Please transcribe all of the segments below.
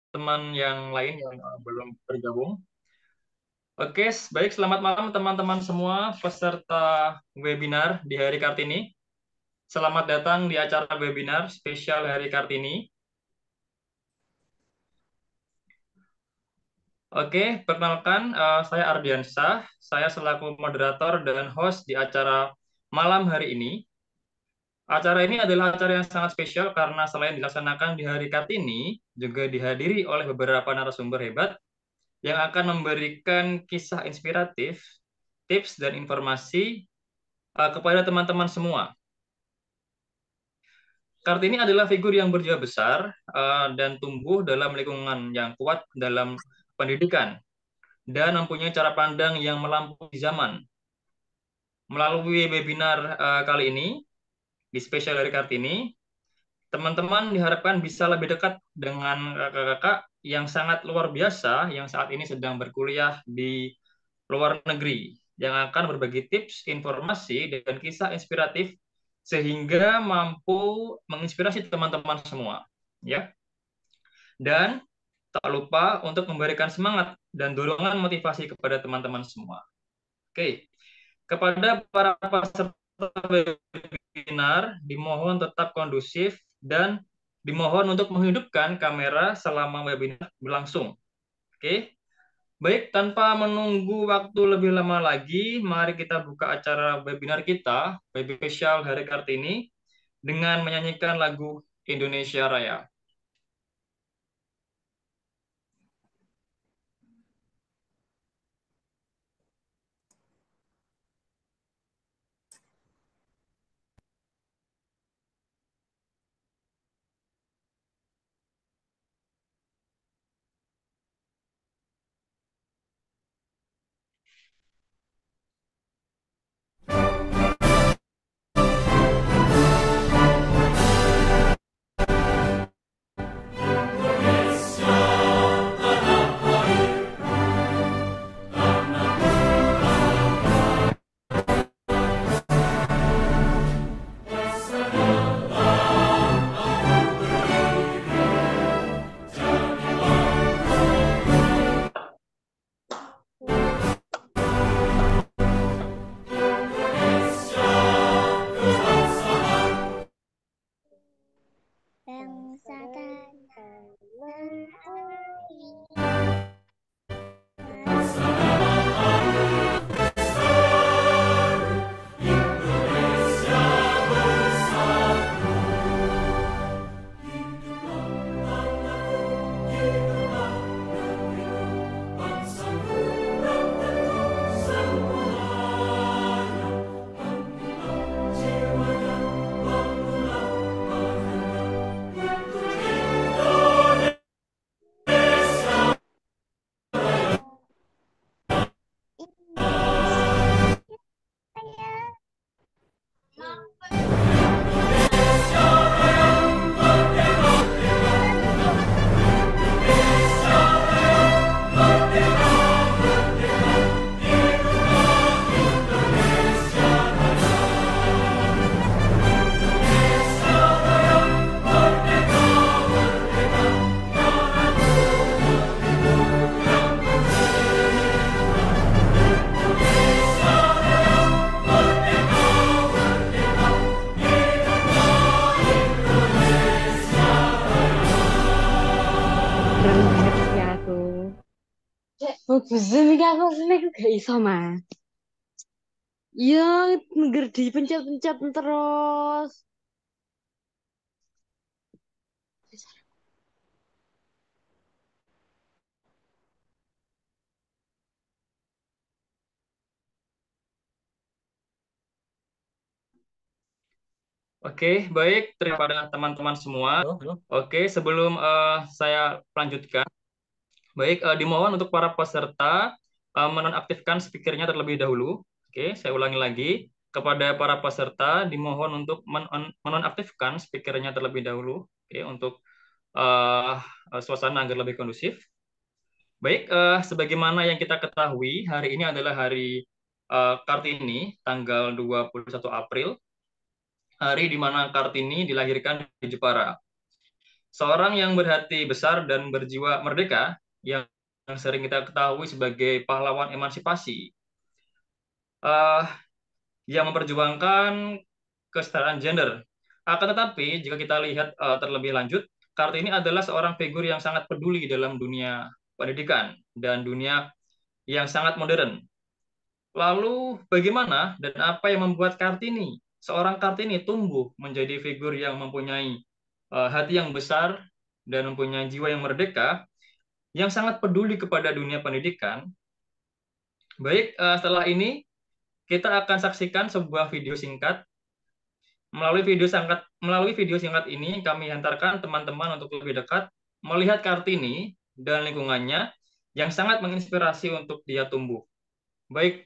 teman yang lain yang belum bergabung. Oke, baik. Selamat malam teman-teman semua peserta webinar di Hari Kartini. Selamat datang di acara webinar spesial Hari Kartini. Oke, perkenalkan saya Ardiansyah. Saya selaku moderator dan host di acara malam hari ini. Acara ini adalah acara yang sangat spesial karena selain dilaksanakan di Hari Kartini, juga dihadiri oleh beberapa narasumber hebat yang akan memberikan kisah inspiratif, tips, dan informasi kepada teman-teman semua. Kartini adalah figur yang berjiwa besar dan tumbuh dalam lingkungan yang kuat dalam pendidikan dan mempunyai cara pandang yang melampaui zaman. Melalui webinar kali ini, di spesial dari Kartini, teman-teman diharapkan bisa lebih dekat dengan kakak-kakak yang sangat luar biasa yang saat ini sedang berkuliah di luar negeri yang akan berbagi tips, informasi, dan kisah inspiratif sehingga mampu menginspirasi teman-teman semua. Ya. Dan tak lupa untuk memberikan semangat dan dorongan motivasi kepada teman-teman semua. Oke. Kepada para peserta webinar, dimohon tetap kondusif dan dimohon untuk menghidupkan kamera selama webinar berlangsung. Oke, baik, tanpa menunggu waktu lebih lama lagi, mari kita buka acara webinar kita, webinar spesial Hari Kartini, dengan menyanyikan lagu Indonesia Raya. Bagus ini aku sini aku gak iso mas. Iya, ngeger dipencet-pencet terus. Oke, baik. Terima kasih teman-teman semua. Oke, sebelum saya lanjutkan, baik, dimohon untuk para peserta menonaktifkan speakernya terlebih dahulu. Oke, saya ulangi lagi. Kepada para peserta, dimohon untuk menonaktifkan speakernya terlebih dahulu. Oke, untuk uh, suasana agar lebih kondusif. Baik, sebagaimana yang kita ketahui, hari ini adalah hari Kartini, tanggal 21 April, hari di mana Kartini dilahirkan di Jepara. Seorang yang berhati besar dan berjiwa merdeka, yang sering kita ketahui sebagai pahlawan emansipasi, uh, yang memperjuangkan kesetaraan gender. Akan tetapi, jika kita lihat terlebih lanjut, Kartini adalah seorang figur yang sangat peduli dalam dunia pendidikan dan dunia yang sangat modern. Lalu, bagaimana dan apa yang membuat Kartini, seorang Kartini tumbuh menjadi figur yang mempunyai hati yang besar dan mempunyai jiwa yang merdeka, yang sangat peduli kepada dunia pendidikan? Baik, setelah ini kita akan saksikan sebuah video singkat. Melalui video singkat ini kami hantarkan teman-teman untuk lebih dekat melihat Kartini dan lingkungannya yang sangat menginspirasi untuk dia tumbuh. Baik,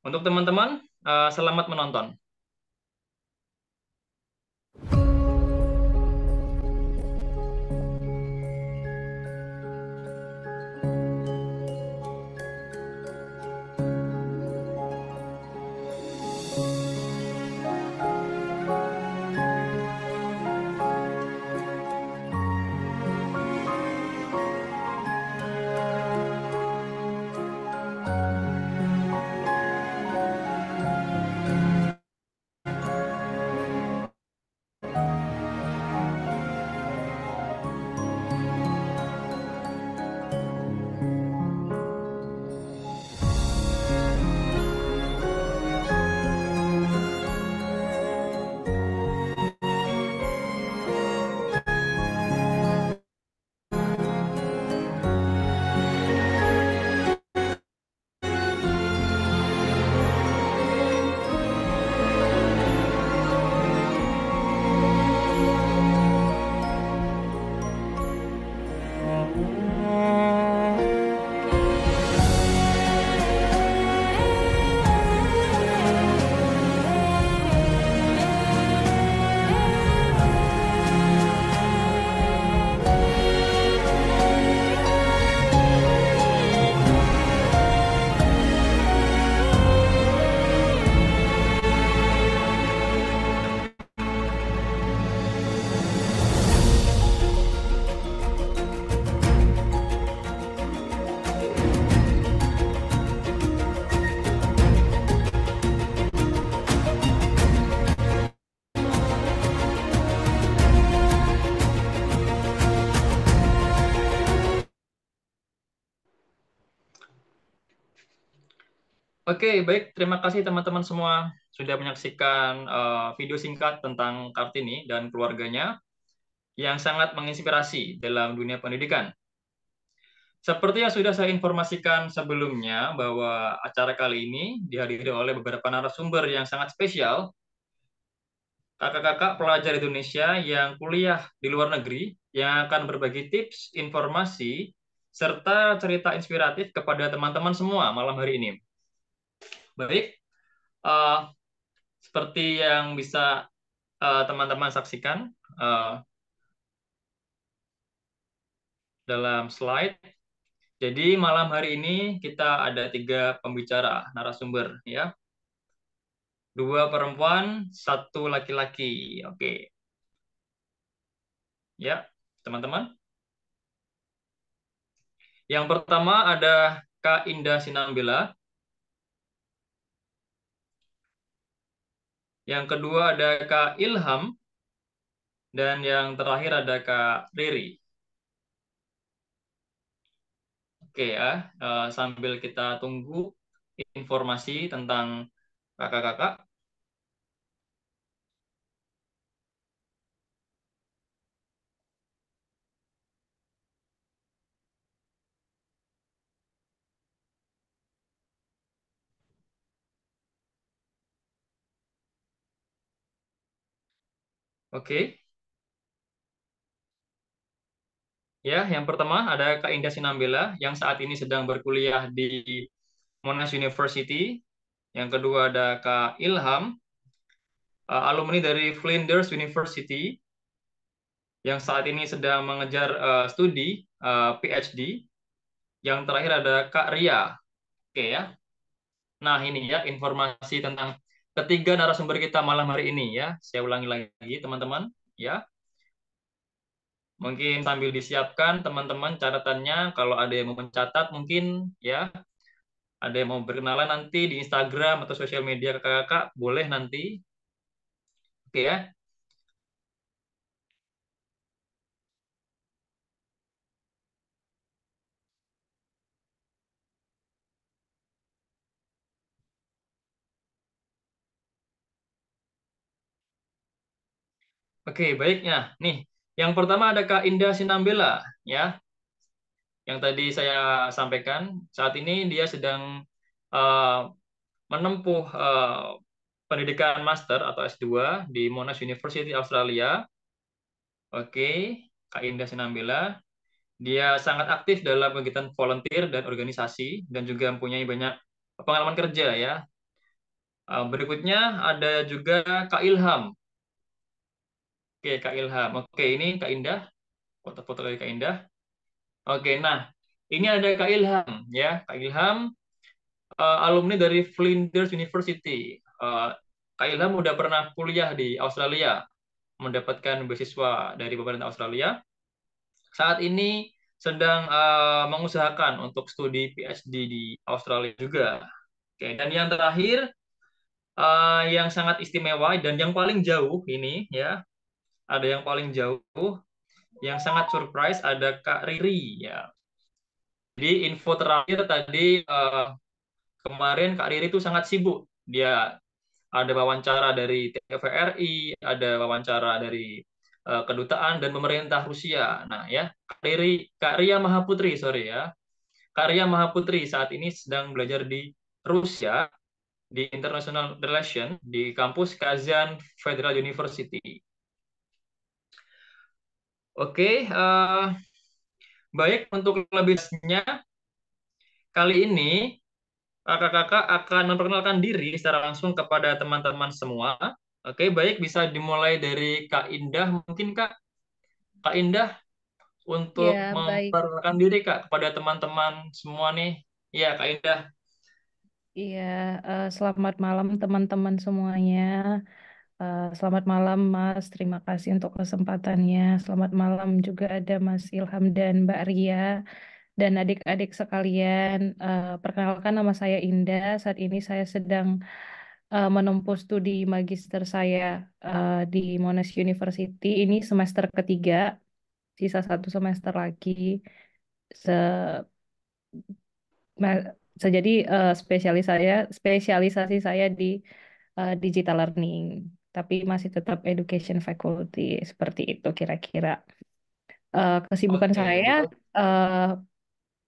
untuk teman-teman, selamat menonton. Oke, baik. Terima kasih teman-teman semua sudah menyaksikan video singkat tentang Kartini dan keluarganya yang sangat menginspirasi dalam dunia pendidikan. Seperti yang sudah saya informasikan sebelumnya, bahwa acara kali ini dihadiri oleh beberapa narasumber yang sangat spesial, kakak-kakak pelajar Indonesia yang kuliah di luar negeri, yang akan berbagi tips, informasi, serta cerita inspiratif kepada teman-teman semua malam hari ini. Baik, eh, seperti yang bisa teman-teman saksikan dalam slide. Jadi malam hari ini kita ada 3 pembicara narasumber, ya, 2 perempuan, 1 laki-laki. Oke, ya teman-teman. Yang pertama ada Kak Indah Sinambela, yang kedua ada Kak Ilham, dan yang terakhir ada Kak Riri. Oke ya, sambil kita tunggu informasi tentang kakak-kakak. Oke, ya, yang pertama ada Kak Indah Sinambela yang saat ini sedang berkuliah di Monash University. Yang kedua ada Kak Ilham, alumni dari Flinders University yang saat ini sedang mengejar studi PhD. Yang terakhir ada Kak Ria. Oke ya. Nah, ini ya informasi tentang ketiga narasumber kita malam hari ini ya. Saya ulangi lagi teman-teman ya. Mungkin sambil disiapkan teman-teman catatannya, kalau ada yang mau mencatat mungkin ya, ada yang mau berkenalan nanti di Instagram atau sosial media kakak-kakak, boleh nanti. Oke ya. Oke, baiknya. Nih, yang pertama ada Kak Indah Sinambela ya, yang tadi saya sampaikan. Saat ini dia sedang eh, menempuh pendidikan master atau S2 di Monash University Australia. Oke, Kak Indah Sinambela. Dia sangat aktif dalam kegiatan volunteer dan organisasi dan juga mempunyai banyak pengalaman kerja ya. Berikutnya ada juga Kak Ilham. Oke, Kak Ilham. Oke, ini Kak Indah. Foto-foto dari Kak Indah. Oke, nah ini ada Kak Ilham ya. Kak Ilham alumni dari Flinders University. Kak Ilham udah pernah kuliah di Australia, mendapatkan beasiswa dari pemerintah Australia. Saat ini sedang mengusahakan untuk studi PhD di Australia juga. Oke, dan yang terakhir yang sangat istimewa dan yang paling jauh ini ya, ada yang paling jauh, yang sangat surprise ada Kak Riri ya. Jadi info terakhir tadi kemarin Kak Riri itu sangat sibuk. Dia ada wawancara dari TVRI, ada wawancara dari kedutaan dan pemerintah Rusia. Nah ya, Kak Ria Mahaputri, sorry ya. Kak Ria Mahaputri saat ini sedang belajar di Rusia, di International Relation, di kampus Kazan Federal University. Oke, baik untuk lebihnya, kali ini kakak-kakak akan memperkenalkan diri secara langsung kepada teman-teman semua. Oke, baik bisa dimulai dari Kak Indah. Mungkin Kak Indah untuk Ya, baik. memperkenalkan diri Kak kepada teman-teman semua nih. Iya, Kak Indah. Iya, selamat malam teman-teman semuanya. Selamat malam Mas, terima kasih untuk kesempatannya. Selamat malam juga ada Mas Ilham dan Mbak Ria dan adik-adik sekalian. Perkenalkan nama saya Indah. Saat ini saya sedang menempuh studi magister saya di Monash University. Ini semester ketiga, sisa satu semester lagi. Se Ma- jadi spesialisasi saya di digital learning, tapi masih tetap education faculty seperti itu kira-kira. Kesibukan Oke, saya baik. eh,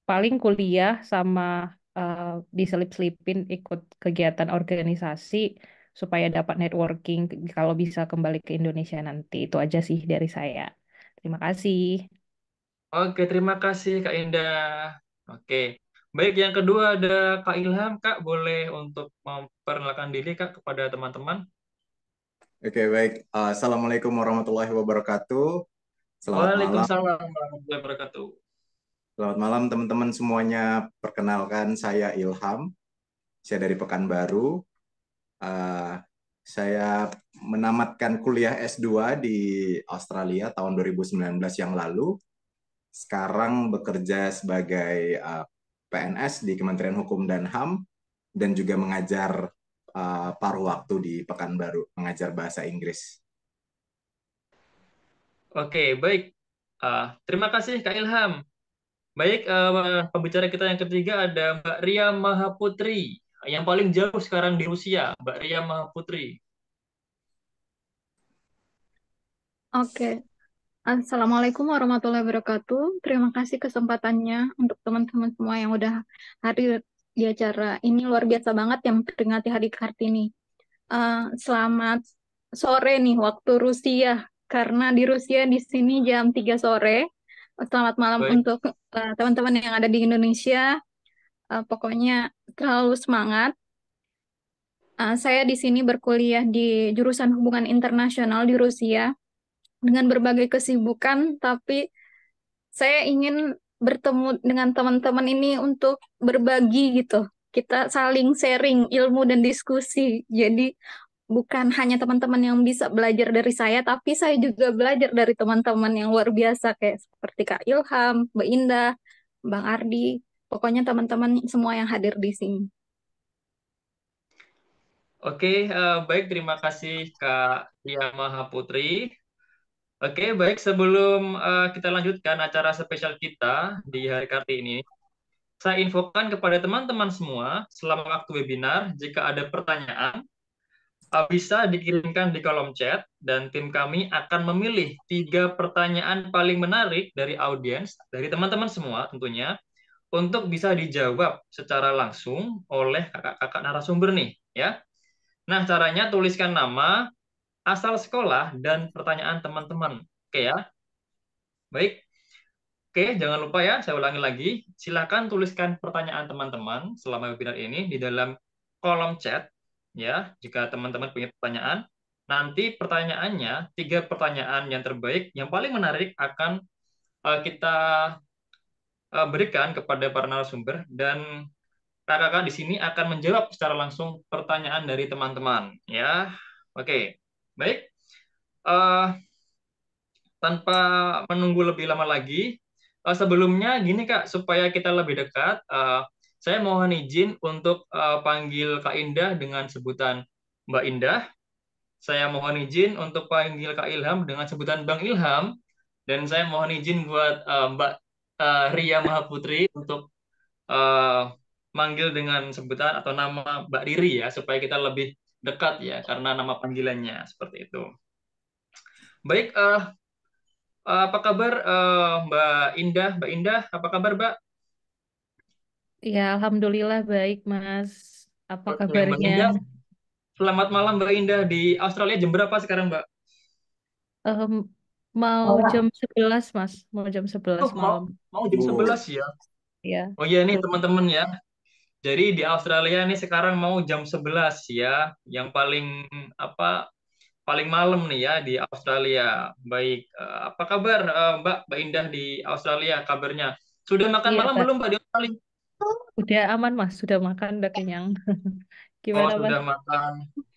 paling kuliah sama eh, diselip-selipin ikut kegiatan organisasi supaya dapat networking kalau bisa kembali ke Indonesia nanti. Itu aja sih dari saya. Terima kasih. Oke, terima kasih Kak Indah. Oke. Baik, yang kedua ada Kak Ilham. Kak, boleh untuk memperkenalkan diri Kak kepada teman-teman. Oke, baik. Assalamualaikum warahmatullahi wabarakatuh. Selamat malam. Waalaikumsalam warahmatullahi wabarakatuh. Selamat malam teman-teman semuanya. Perkenalkan saya Ilham. Saya dari Pekanbaru. Uh, saya menamatkan kuliah S2 di Australia tahun 2019 yang lalu. Sekarang bekerja sebagai PNS di Kementerian Hukum dan HAM dan juga mengajar paruh waktu di Pekanbaru, mengajar bahasa Inggris. Oke, baik. Terima kasih Kak Ilham. Baik, pembicara kita yang ketiga ada Mbak Ria Mahaputri, yang paling jauh sekarang di Rusia, Mbak Ria Mahaputri. Oke, Assalamualaikum warahmatullahi wabarakatuh. Terima kasih kesempatannya untuk teman-teman semua yang udah hadir di acara ini. Luar biasa banget yang memperingati Hari Kartini. Selamat sore nih waktu Rusia, karena di Rusia di sini jam 3 sore. Selamat malam Baik. untuk teman-teman yang ada di Indonesia. Pokoknya terlalu semangat. Saya di sini berkuliah di jurusan Hubungan Internasional di Rusia dengan berbagai kesibukan, tapi saya ingin bertemu dengan teman-teman ini untuk berbagi gitu. Kita saling sharing ilmu dan diskusi. Jadi bukan hanya teman-teman yang bisa belajar dari saya, tapi saya juga belajar dari teman-teman yang luar biasa kayak seperti Kak Ilham, Mbak Indah, Bang Ardi, pokoknya teman-teman semua yang hadir di sini. Oke, baik, terima kasih Kak Ria Mahaputri. Oke, baik, sebelum kita lanjutkan acara spesial kita di hari Kartini ini, saya infokan kepada teman-teman semua selama waktu webinar, jika ada pertanyaan, bisa dikirimkan di kolom chat, dan tim kami akan memilih 3 pertanyaan paling menarik dari audiens, dari teman-teman semua tentunya, untuk bisa dijawab secara langsung oleh kakak-kakak narasumber nih, ya. Nah, caranya tuliskan nama, asal sekolah, dan pertanyaan teman-teman. Oke ya, baik. Oke, jangan lupa ya, saya ulangi lagi. Silakan tuliskan pertanyaan teman-teman selama webinar ini di dalam kolom chat. Ya, jika teman-teman punya pertanyaan, nanti pertanyaannya, 3 pertanyaan yang terbaik, yang paling menarik akan kita berikan kepada para narasumber, dan kakak-kakak di sini akan menjawab secara langsung pertanyaan dari teman-teman. Ya, oke, baik. Eh, Tanpa menunggu lebih lama lagi, sebelumnya gini Kak, supaya kita lebih dekat, saya mohon izin untuk panggil Kak Indah dengan sebutan Mbak Indah. Saya mohon izin untuk panggil Kak Ilham dengan sebutan Bang Ilham. Dan saya mohon izin buat Mbak Ria Mahaputri untuk eh, manggil dengan sebutan atau nama Mbak Riri ya, supaya kita lebih dekat ya, karena nama panggilannya seperti itu. Baik, apa kabar Mbak Indah? Mbak Indah, apa kabar Mbak? Ya, alhamdulillah baik, Mas. Apa Oke, Mbak kabarnya? Indah, selamat malam Mbak Indah. Di Australia jam berapa sekarang Mbak? Em, mau jam 11, Mas. Mau jam 11 Oh, mau malam. mau jam 11 ya. Ya. Oh iya nih teman-teman ya. Jadi di Australia nih sekarang mau jam 11 ya. Yang paling apa paling malam nih ya di Australia. Baik, apa kabar Mbak Indah di Australia kabarnya? Sudah makan Iya, malam Kak. belum Mbak di Australia? Udah aman, Mas. Sudah makan, udah kenyang. Oh, Gimana, Mas? sudah makan.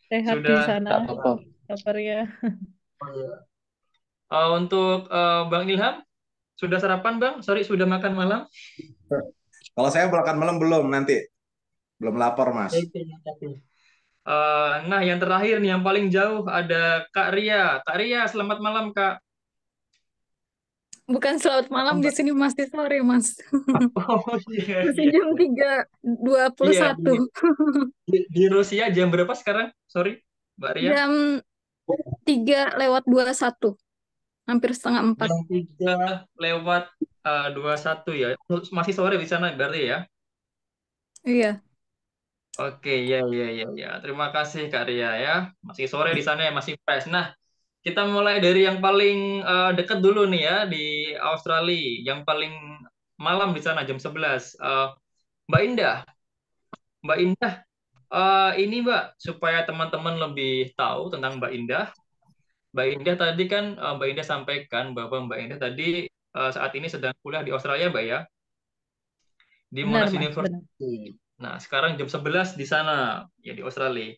Sehat di Sudah. sana kabarnya? Oh, iya. Untuk Bang Ilham, sudah sarapan Bang? Sorry, sudah makan malam? Kalau saya makan malam belum nanti. Belum lapar, Mas. Oke, terima kasih. Nah, yang terakhir nih, yang paling jauh ada Kak Ria. Kak Ria, selamat malam Kak. Bukan selamat malam, di sini masih sore, Mas. Oh iya, Masih iya. jam 3.21. Iya, di Rusia jam berapa sekarang? Sorry, Mbak Ria. Jam 3.21. Hampir setengah 4. Jam 3:21 ya. Masih sore di sana berarti ya? Iya. Oke, ya, ya, ya, ya. Terima kasih Kak Ria ya. Masih sore di sana ya, masih fresh. Nah, kita mulai dari yang paling dekat dulu nih ya di Australia, yang paling malam di sana jam 11. Mbak Indah, Mbak Indah, ini Mbak supaya teman-teman lebih tahu tentang Mbak Indah. Mbak Indah tadi kan Mbak Indah sampaikan bahwa Mbak Indah tadi saat ini sedang kuliah di Australia, Mbak ya, di Benar, Monash Mas. Benar. University. Nah, sekarang jam 11 di sana ya di Australia.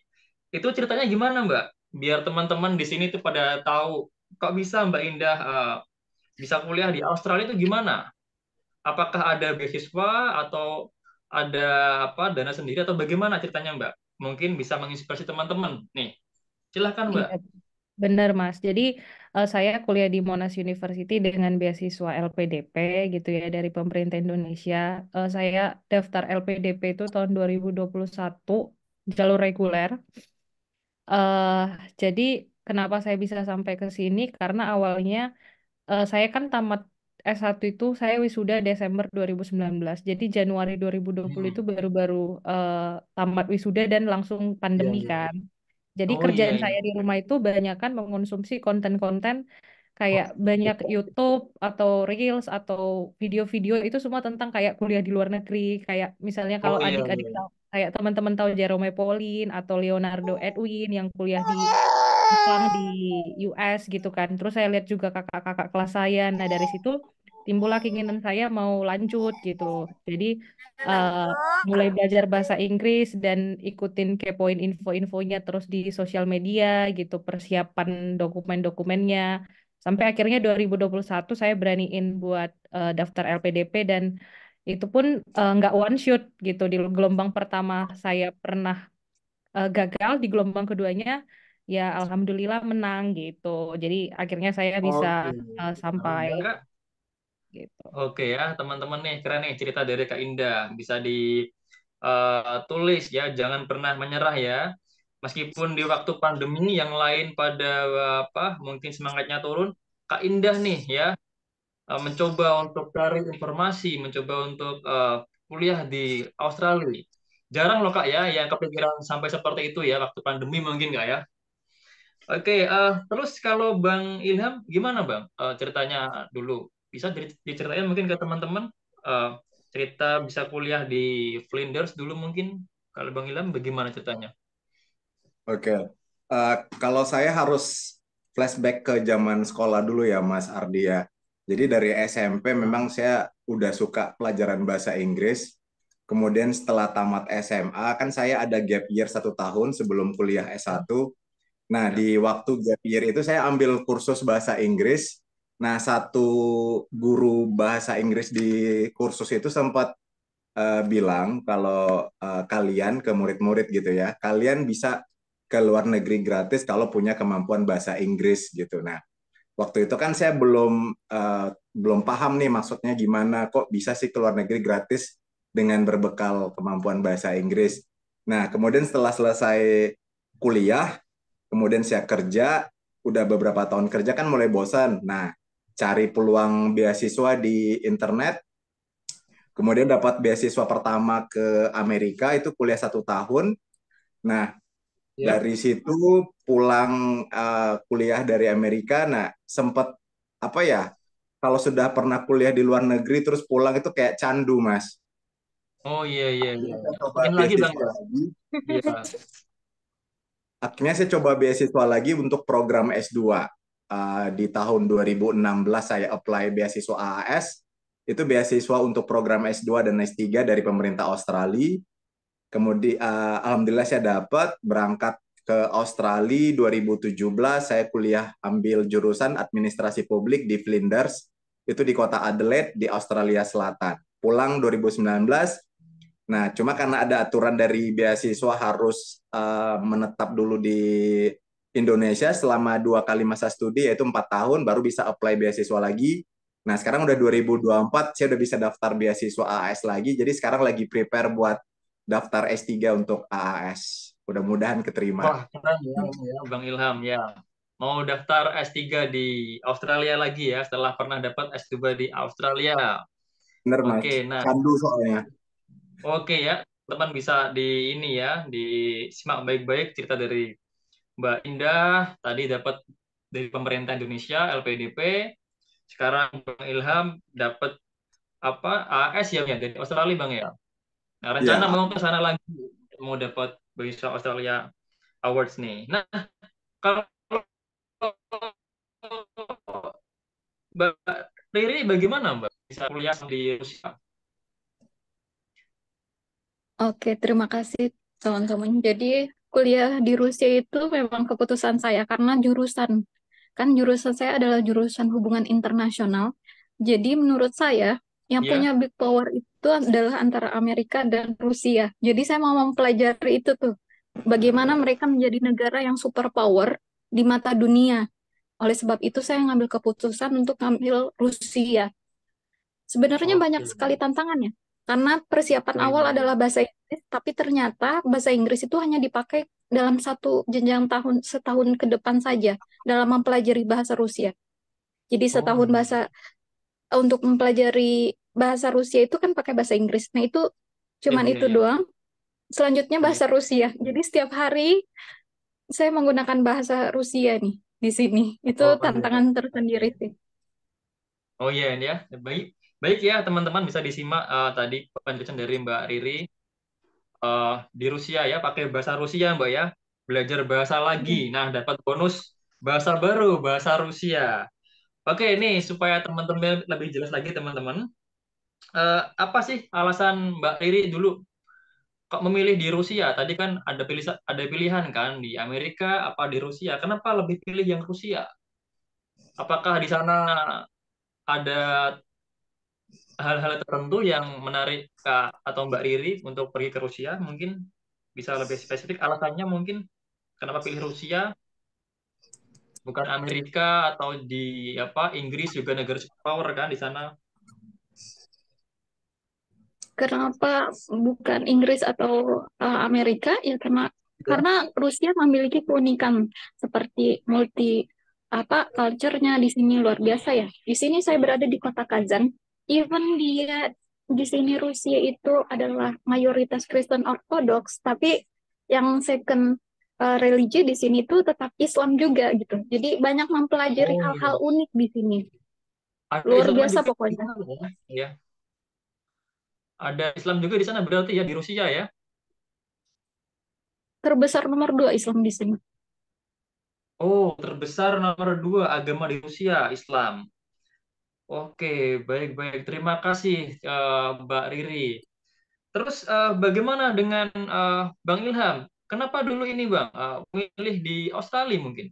Itu ceritanya gimana, Mbak? Biar teman-teman di sini tuh pada tahu kok bisa Mbak Indah bisa kuliah di Australia itu gimana? Apakah ada beasiswa atau ada apa dana sendiri atau bagaimana ceritanya, Mbak? Mungkin bisa menginspirasi teman-teman. Nih, silahkan, Mbak. Iya, benar, Mas. Jadi saya kuliah di Monash University dengan beasiswa LPDP gitu ya dari pemerintah Indonesia. Saya daftar LPDP itu tahun 2021 jalur reguler. eh jadi kenapa saya bisa sampai ke sini? Karena awalnya saya kan tamat S1 itu saya wisuda Desember 2019. Jadi Januari 2020 Hmm. itu baru-baru eh, tamat wisuda dan langsung Iya, pandemi iya, iya. kan. Jadi Oh iya, kerjaan iya. saya di rumah itu banyak kan mengonsumsi konten-konten kayak banyak YouTube atau Reels atau video-video itu semua tentang kayak kuliah di luar negeri. Kayak misalnya Oh kalau iya, adik-adik iya. tahu, kayak teman-teman tahu Jerome Pauline atau Leonardo Edwin yang kuliah di Jepang di US gitu kan. Terus saya lihat juga kakak-kakak kelas saya. Nah dari situ timbullah keinginan saya mau lanjut gitu. Jadi eh, mulai belajar bahasa Inggris dan ikutin kepoin info-infonya terus di sosial media gitu, persiapan dokumen-dokumennya. Sampai akhirnya 2021 saya beraniin buat daftar LPDP dan itu pun nggak one shoot gitu. Di gelombang pertama saya pernah gagal, di gelombang keduanya ya alhamdulillah menang gitu. Jadi akhirnya saya bisa Oke. sampai Ya, Kak. gitu. Oke ya, teman-teman nih, keren nih cerita dari Kak Indah. Bisa ditulis ya, jangan pernah menyerah ya. Meskipun di waktu pandemi yang lain pada mungkin semangatnya turun, Kak Indah nih ya mencoba untuk cari informasi, mencoba untuk kuliah di Australia. Jarang loh Kak ya yang kepikiran sampai seperti itu ya waktu pandemi mungkin nggak ya? Oke, terus kalau Bang Ilham gimana Bang? Ceritanya dulu bisa diceritain mungkin ke teman-teman eh, cerita bisa kuliah di Flinders dulu mungkin. Kalau Bang Ilham bagaimana ceritanya? Oke. Kalau saya harus flashback ke zaman sekolah dulu ya, Mas Ardi ya. Jadi dari SMP memang saya udah suka pelajaran bahasa Inggris. Kemudian setelah tamat SMA kan saya ada gap year 1 tahun sebelum kuliah S1. Nah, Ya. di waktu gap year itu saya ambil kursus bahasa Inggris. Nah, satu guru bahasa Inggris di kursus itu sempat bilang kalau kalian ke murid-murid gitu ya, kalian bisa ke luar negeri gratis kalau punya kemampuan bahasa Inggris gitu. Nah, waktu itu kan saya belum paham nih maksudnya gimana, kok bisa sih ke luar negeri gratis dengan berbekal kemampuan bahasa Inggris. Nah, kemudian setelah selesai kuliah, kemudian saya kerja, udah beberapa tahun kerja kan mulai bosan. Nah, cari peluang beasiswa di internet, kemudian dapat beasiswa pertama ke Amerika, itu kuliah 1 tahun. Nah, Ya. dari situ pulang kuliah dari Amerika, nah sempat apa ya, kalau sudah pernah kuliah di luar negeri terus pulang itu kayak candu, Mas. Oh iya iya iya. Akhirnya saya coba Ingin lagi Bang beasiswa ya? lagi. Iya. Akhirnya saya coba beasiswa lagi untuk program S2. Di tahun 2016 saya apply beasiswa AAS. Itu beasiswa untuk program S2 dan S3 dari pemerintah Australia. Kemudian alhamdulillah saya dapat berangkat ke Australia 2017. Saya kuliah ambil jurusan administrasi publik di Flinders, itu di kota Adelaide di Australia Selatan. Pulang 2019. Nah, cuma karena ada aturan dari beasiswa harus menetap dulu di Indonesia selama 2 kali masa studi, yaitu 4 tahun, baru bisa apply beasiswa lagi. Nah, sekarang udah 2024, saya udah bisa daftar beasiswa AAS lagi. Jadi sekarang lagi prepare buat daftar S3 untuk AAS. Mudah-mudahan keterima. Wah, keren ya, ini ya Bang Ilham ya. Mau daftar S3 di Australia lagi ya setelah pernah dapat S2 di Australia. Bener, Mas. Oke, nah, Candu soalnya. oke ya, teman bisa di ini ya, disimak baik-baik cerita dari Mbak Indah tadi dapat dari pemerintah Indonesia LPDP. Sekarang Bang Ilham dapat apa AS ya dari Australia Bang ya. Nah, rencana Ya, mau ke sana lagi mau dapat beasiswa Australia Awards nih. Nah, kalau Mbak Riri bagaimana Mbak bisa kuliah di Rusia? Oke, terima kasih teman-teman. Jadi kuliah di Rusia itu memang keputusan saya karena jurusan. Kan jurusan saya adalah jurusan hubungan internasional. Jadi menurut saya yang punya Ya. big power itu adalah antara Amerika dan Rusia. Jadi saya mau mempelajari itu tuh. Bagaimana mereka menjadi negara yang superpower di mata dunia. Oleh sebab itu saya ngambil keputusan untuk ngambil Rusia. Sebenarnya banyak Oke. sekali tantangannya. Karena persiapan Baik, awal baik. adalah bahasa Inggris, tapi ternyata bahasa Inggris itu hanya dipakai dalam satu jenjang setahun ke depan saja dalam mempelajari bahasa Rusia. Jadi Oh setahun iya. untuk mempelajari bahasa Rusia itu kan pakai bahasa Inggris. Nah, itu Iya cuman iya itu iya. doang. Selanjutnya Iya. bahasa Rusia. Jadi setiap hari saya menggunakan bahasa Rusia nih di sini. Itu Oh iya. tantangan Oke. tersendiri sih. Oh iya ini ya. Baik. Baik ya teman-teman bisa disimak tadi penjelasan dari Mbak Riri di Rusia ya pakai bahasa Rusia Mbak ya. Belajar bahasa lagi. Nah, dapat bonus bahasa baru, bahasa Rusia. Oke, ini supaya teman-teman lebih jelas lagi teman-teman. Apa sih alasan Mbak Riri dulu kok memilih di Rusia? Tadi kan ada pilihan kan di Amerika apa di Rusia. Kenapa lebih pilih yang Rusia? Apakah di sana ada hal-hal tertentu yang menarik Kak atau Mbak Riri untuk pergi ke Rusia? Mungkin bisa lebih spesifik alasannya mungkin kenapa pilih Rusia bukan Amerika atau di apa Inggris juga negara superpower kan di sana. Kenapa bukan Inggris atau Amerika? Ya Ya. karena Rusia memiliki keunikan seperti multi apa culture-nya di sini luar biasa ya. Di sini saya berada di kota Kazan. Even dia di sini Rusia itu adalah mayoritas Kristen Ortodoks, tapi yang second religi di sini itu tetap Islam juga gitu. Jadi banyak mempelajari Oh iya. hal-hal unik di sini. Ada Luar Islamnya biasa juga di pokoknya. sana ya. Ya. Ada Islam juga di sana berarti ya di Rusia ya. Terbesar nomor 2 Islam di sini. Oh, terbesar nomor 2 agama di Rusia, Islam. Oke, baik-baik. Terima kasih, Mbak Riri. Terus bagaimana dengan Bang Ilham? Kenapa dulu ini, Bang, memilih di Australia mungkin?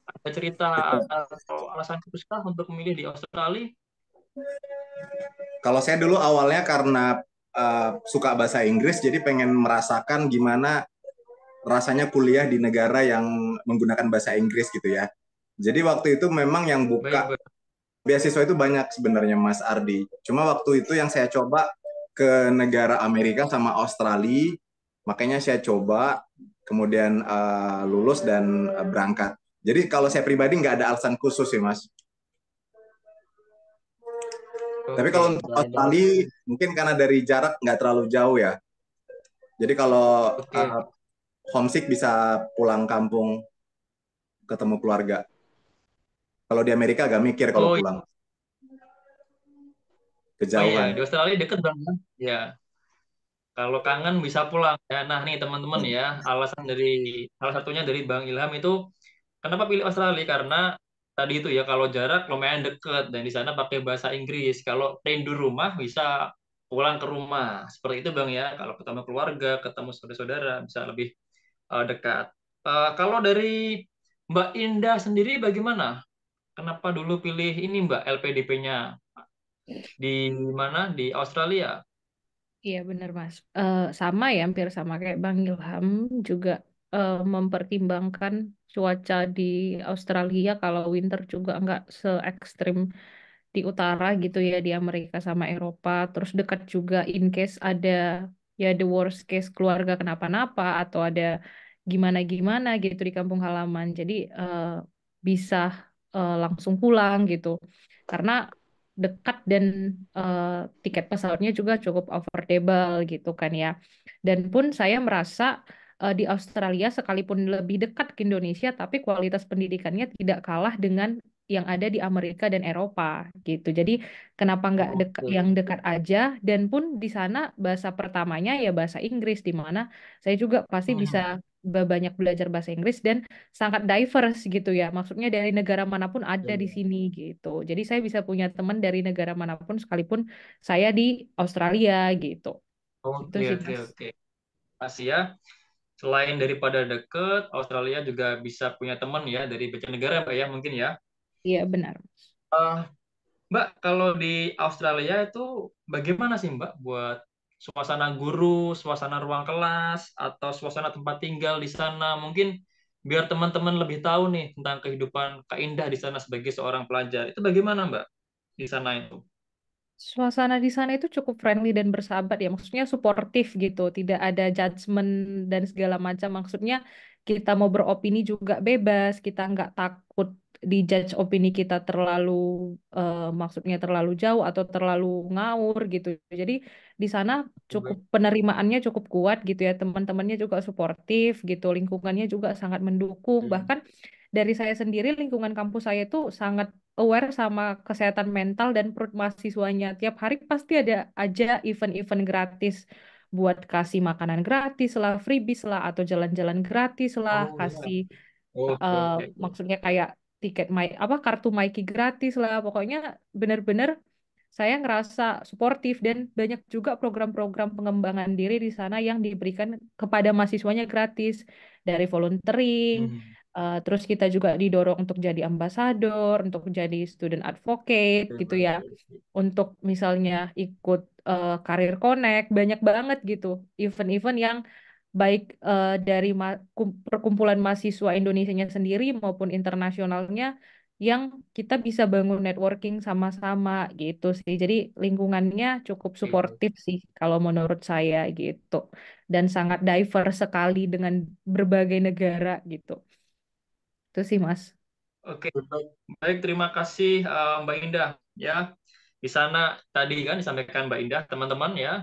Ada cerita atau alasan khusus kah untuk memilih di Australia? Kalau saya dulu awalnya karena suka bahasa Inggris, jadi pengen merasakan gimana rasanya kuliah di negara yang menggunakan bahasa Inggris gitu ya. Jadi waktu itu memang yang buka Baik-baik. beasiswa itu banyak sebenarnya Mas Ardi. Cuma waktu itu yang saya coba ke negara Amerika sama Australia, makanya saya coba, kemudian lulus dan berangkat. Jadi kalau saya pribadi nggak ada alasan khusus sih Mas. Tapi Oke, kalau untuk baik. Australia mungkin karena dari jarak nggak terlalu jauh ya. Jadi kalau Oke. homesick bisa pulang kampung ketemu keluarga. Kalau di Amerika agak mikir kalau Oh, pulang oh iya, kejauhan. di Australia deket Bang. Ya. Kalau kangen bisa pulang ya. Nah, nih teman-teman ya, alasan dari salah satunya dari Bang Ilham itu kenapa pilih Australia? Karena tadi itu ya kalau jarak lumayan deket dan di sana pakai bahasa Inggris. Kalau rindu rumah bisa pulang ke rumah. Seperti itu Bang ya. Kalau ketemu keluarga, ketemu saudara-saudara bisa lebih dekat. Kalau dari Mbak Indah sendiri bagaimana? Kenapa dulu pilih ini Mbak LPDP-nya di mana? Di Australia. Iya benar Mas. Sama ya, hampir sama kayak Bang Ilham juga mempertimbangkan cuaca di Australia kalau winter juga nggak se ekstrim di utara gitu ya di Amerika sama Eropa. Terus dekat juga in case ada ya the worst case keluarga kenapa-napa atau ada gimana-gimana gitu di kampung halaman. Jadi bisa langsung pulang gitu. Karena dekat dan eh, tiket pesawatnya juga cukup affordable gitu kan ya. Dan pun saya merasa di Australia sekalipun lebih dekat ke Indonesia, tapi kualitas pendidikannya tidak kalah dengan yang ada di Amerika dan Eropa gitu. Jadi kenapa nggak Oke. yang dekat aja? Dan pun di sana bahasa pertamanya ya bahasa Inggris, di mana saya juga pasti bisa Hmm. banyak belajar bahasa Inggris dan sangat diverse gitu ya. Maksudnya dari negara manapun ada di sini gitu. Jadi saya bisa punya teman dari negara manapun sekalipun saya di Australia gitu. Itu Oke, sih oke, Mas. oke. Asia, selain daripada deket, Australia juga bisa punya teman ya dari banyak negara, Mbak ya, mungkin ya. Iya benar. Eh, Mbak, kalau di Australia itu bagaimana sih, Mbak, buat suasana guru, suasana ruang kelas, atau suasana tempat tinggal di sana? Mungkin biar teman-teman lebih tahu nih tentang kehidupan Kak Indah di sana sebagai seorang pelajar. Itu bagaimana, Mbak, di sana itu? Suasana di sana itu cukup friendly dan bersahabat ya, maksudnya suportif gitu, tidak ada judgement dan segala macam. Maksudnya kita mau beropini juga bebas, kita nggak takut dijudge opini kita terlalu, maksudnya terlalu jauh atau terlalu ngawur gitu. Jadi di sana cukup penerimaannya cukup kuat gitu ya, teman-temannya juga suportif gitu, lingkungannya juga sangat mendukung. Hmm. Bahkan dari saya sendiri, lingkungan kampus saya itu sangat aware sama kesehatan mental dan perut mahasiswanya. Tiap hari pasti ada aja event-event gratis buat kasih makanan gratis lah, freebies lah, atau jalan-jalan gratis lah, Oh ya, kasih oke, oke. maksudnya kayak tiket kartu Maiki gratis lah. Pokoknya benar-benar saya ngerasa suportif dan banyak juga program-program pengembangan diri di sana yang diberikan kepada mahasiswanya gratis dari volunteering. Hmm. Terus kita juga didorong untuk jadi ambasador, untuk jadi student advocate gitu ya. Untuk misalnya ikut Career Connect, banyak banget gitu event-event yang baik dari perkumpulan mahasiswa Indonesianya sendiri maupun internasionalnya yang kita bisa bangun networking sama-sama gitu sih. Jadi lingkungannya cukup Oke. suportif sih kalau menurut saya gitu. Dan sangat diverse sekali dengan berbagai negara gitu. Itu sih Mas. Oke, baik. Baik, terima kasih Mbak Indah ya. Di sana tadi kan disampaikan Mbak Indah, teman-teman ya,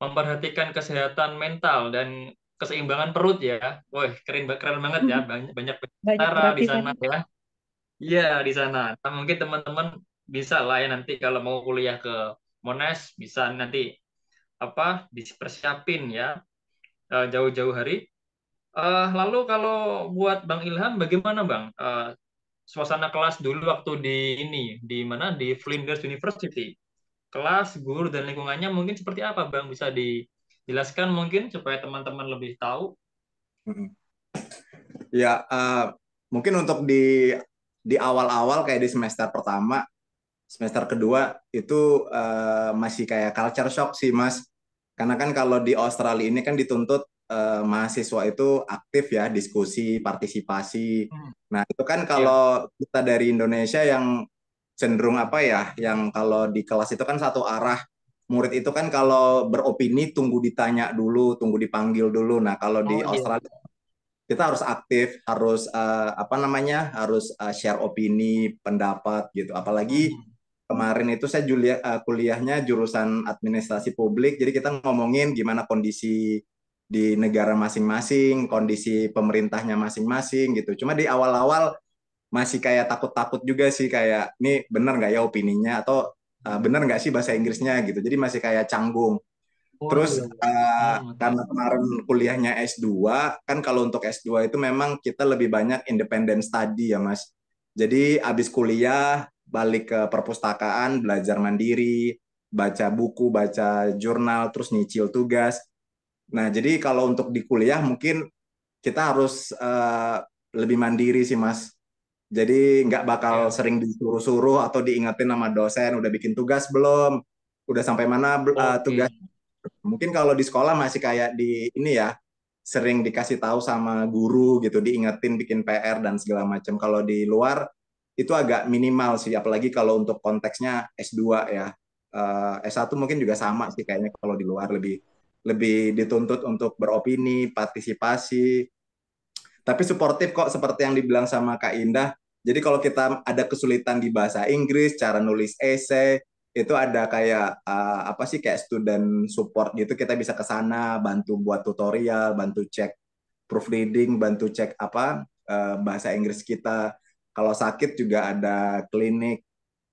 memperhatikan kesehatan mental dan keseimbangan perut ya. Wah, keren banget ya, banyak banyak Banyak cara di gratisan. sana ya. Iya, di sana. Nah, mungkin teman-teman bisa lah ya nanti kalau mau kuliah ke Monash bisa nanti apa dipersiapin ya jauh-jauh hari. Lalu kalau buat Bang Ilham bagaimana Bang? Suasana kelas dulu waktu di ini di mana di Flinders University. Kelas, guru dan lingkungannya mungkin seperti apa Bang? Bisa dijelaskan mungkin supaya teman-teman lebih tahu. Mm-mm. Ya, mungkin untuk di awal-awal kayak di semester pertama, semester kedua itu masih kayak culture shock sih, Mas. Karena kan kalau di Australia ini kan dituntut mahasiswa itu aktif ya, diskusi, partisipasi. Hmm, Nah, itu kan ya. kalau kita dari Indonesia yang cenderung apa ya, yang kalau di kelas itu kan satu arah. Murid itu kan kalau beropini tunggu ditanya dulu, tunggu dipanggil dulu. Nah, kalau di Oh iya. Australia kita harus aktif, harus apa namanya, harus share opini, pendapat gitu. Apalagi Hmm, kemarin itu saya kuliahnya jurusan administrasi publik, jadi kita ngomongin gimana kondisi di negara masing-masing, kondisi pemerintahnya masing-masing gitu. Cuma di awal-awal masih kayak takut-takut juga sih, kayak ini bener nggak ya opininya, atau bener nggak sih bahasa Inggrisnya gitu. Jadi masih kayak canggung. oh Terus iya. karena kemarin kuliahnya S2, kan kalau untuk S2 itu memang kita lebih banyak independent study ya Mas. Jadi habis kuliah, balik ke perpustakaan, belajar mandiri, baca buku, baca jurnal, terus nyicil tugas. Nah, jadi kalau untuk di kuliah mungkin kita harus lebih mandiri sih Mas. Jadi nggak bakal Ya. sering disuruh-suruh atau diingetin sama dosen, udah bikin tugas belum? Udah sampai mana Oke. tugas? Mungkin kalau di sekolah masih kayak di ini ya, sering dikasih tahu sama guru gitu, diingetin bikin PR dan segala macam. Kalau di luar itu agak minimal sih, apalagi kalau untuk konteksnya S2 ya. S1 mungkin juga sama sih kayaknya, kalau di luar lebih lebih dituntut untuk beropini, partisipasi, tapi suportif kok seperti yang dibilang sama Kak Indah. Jadi kalau kita ada kesulitan di bahasa Inggris, cara nulis esai, itu ada kayak apa sih, kayak student support gitu, kita bisa ke sana bantu buat tutorial, bantu cek proofreading, bantu cek apa bahasa Inggris kita. Kalau sakit juga ada klinik,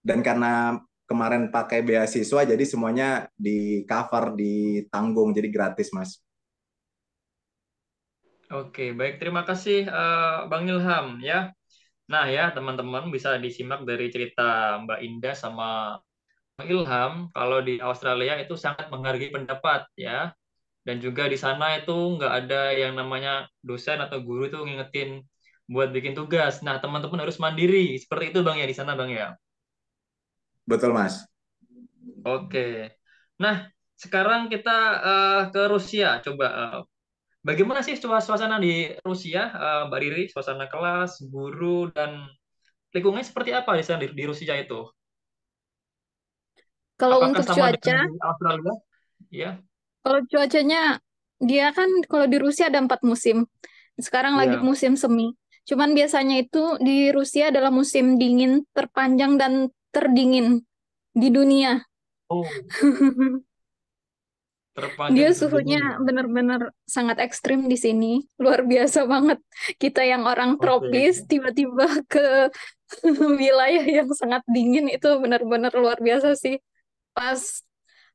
dan karena kemarin pakai beasiswa jadi semuanya di cover, ditanggung, jadi gratis Mas. Oke, baik. Terima kasih Bang Ilham ya. Nah ya teman-teman bisa disimak dari cerita Mbak Indah sama Bang Ilham kalau di Australia itu sangat menghargai pendapat ya. Dan juga di sana itu nggak ada yang namanya dosen atau guru itu ngingetin buat bikin tugas. Nah teman-teman harus mandiri. Seperti itu Bang ya di sana Bang ya. Betul Mas. Oke. Nah sekarang kita ke Rusia. Coba bagaimana sih suasana di Rusia, Mbak Riri? Suasana kelas, guru, dan lingkungannya seperti apa di sana di Rusia itu? Kalau Apakah untuk sama dengan cuaca, di Australia? Ya, kalau cuacanya dia kan kalau di Rusia ada 4 musim. Sekarang lagi iya. musim semi. Cuman biasanya itu di Rusia adalah musim dingin terpanjang dan terdingin di dunia. Oh, Dia terpanjang suhunya terdingin ya. benar-benar sangat ekstrim di sini. Luar biasa banget. Kita yang orang Oke. tropis tiba-tiba ke wilayah yang sangat dingin itu benar-benar luar biasa sih. Pas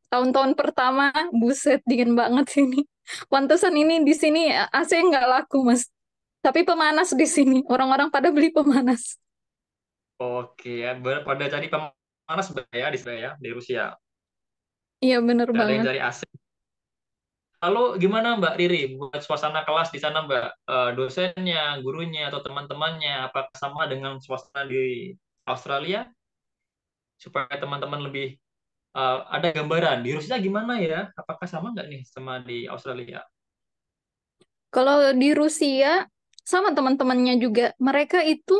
tahun-tahun pertama, buset dingin banget sini. Pantesan ini di sini AC nggak laku, Mas. Tapi pemanas di sini. Orang-orang pada beli pemanas. Oke ya, pada cari pemanas Mbak, ya di sana ya, di Rusia. Iya, bener Nggak ada yang banget. cari AC. Lalu gimana Mbak Riri buat suasana kelas di sana Mbak? Dosennya, gurunya, atau teman-temannya, apakah sama dengan suasana di Australia? Supaya teman-teman lebih ada gambaran di Rusia gimana ya? Apakah sama nggak nih sama di Australia? Kalau di Rusia sama teman-temannya juga, mereka itu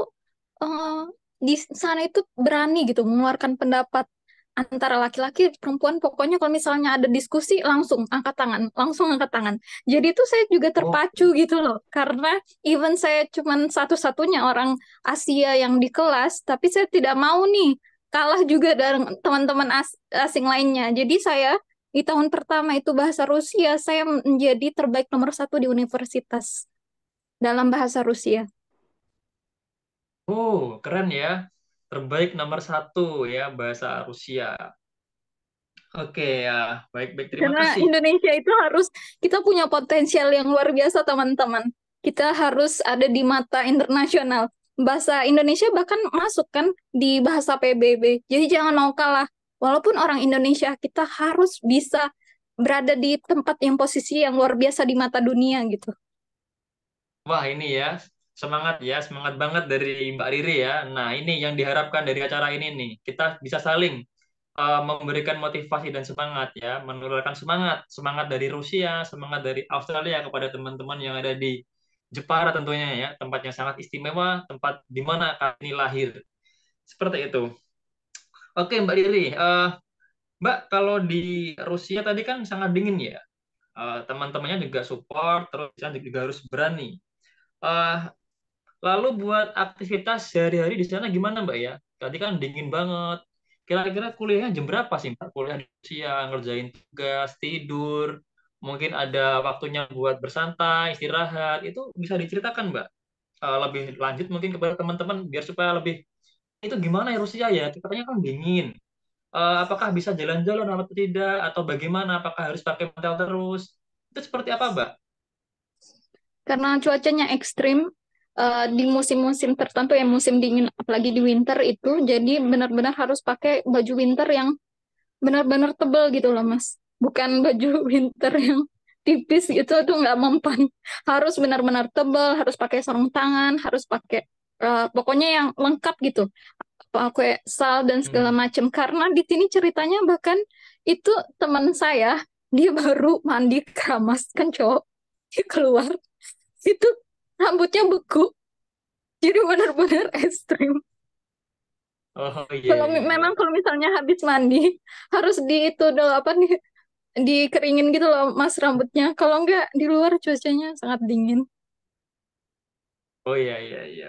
eh, di sana itu berani gitu mengeluarkan pendapat antara laki-laki perempuan. Pokoknya kalau misalnya ada diskusi langsung angkat tangan, langsung angkat tangan. Jadi itu saya juga Oh, terpacu gitu loh, karena even saya cuman satu-satunya orang Asia yang di kelas, tapi saya tidak mau nih kalah juga dari teman-teman asing lainnya. Jadi saya di tahun pertama itu bahasa Rusia, saya menjadi terbaik nomor satu di universitas dalam bahasa Rusia. oh, keren ya. Terbaik nomor satu ya bahasa Rusia. Oke ya, baik-baik. Terima Karena kasih. Indonesia itu harus, kita punya potensial yang luar biasa teman-teman. Kita harus ada di mata internasional. Bahasa Indonesia bahkan masuk kan di bahasa PBB. Jadi jangan mau kalah. Walaupun orang Indonesia, kita harus bisa berada di tempat yang posisi yang luar biasa di mata dunia gitu. Wah, ini ya, semangat banget dari Mbak Riri ya. Nah, ini yang diharapkan dari acara ini nih. Kita bisa saling memberikan motivasi dan semangat ya, menularkan semangat, semangat dari Rusia, semangat dari Australia kepada teman-teman yang ada di Jepara tentunya ya, tempat yang sangat istimewa, tempat di mana kami lahir. Seperti itu. Oke, Mbak Riri, Mbak, kalau di Rusia tadi kan sangat dingin ya. Teman-temannya juga support, terus juga harus berani. Eh, Lalu buat aktivitas sehari-hari di sana gimana Mbak ya? Tadi kan dingin banget. Kira-kira kuliahnya jam berapa sih Mbak? Kuliah di siang, ngerjain tugas, tidur, mungkin ada waktunya buat bersantai, istirahat. Itu bisa diceritakan Mbak? Lebih lanjut mungkin kepada teman-teman biar supaya lebih itu gimana ya Rusia ya? Katanya kan dingin. Apakah bisa jalan-jalan atau tidak? Atau bagaimana? Apakah harus pakai hotel terus? Itu seperti apa Mbak? Karena cuacanya ekstrim, di musim-musim tertentu ya, musim dingin apalagi di winter itu, jadi benar-benar harus pakai baju winter yang benar-benar tebal gitu loh Mas, bukan baju winter yang tipis gitu, itu nggak mempan. Harus benar-benar tebal, harus pakai sarung tangan, harus pakai pokoknya yang lengkap gitu, pakai sal dan segala Hmm. macam. Karena di sini ceritanya bahkan itu teman saya, dia baru mandi keramas kan cowok, dia keluar itu rambutnya beku, jadi benar-benar ekstrim. Oh iya Kalau iya iya. memang kalau misalnya habis mandi harus di itu dulu apa nih, dikeringin gitu loh Mas rambutnya. Kalau enggak di luar cuacanya sangat dingin. Oh iya iya iya.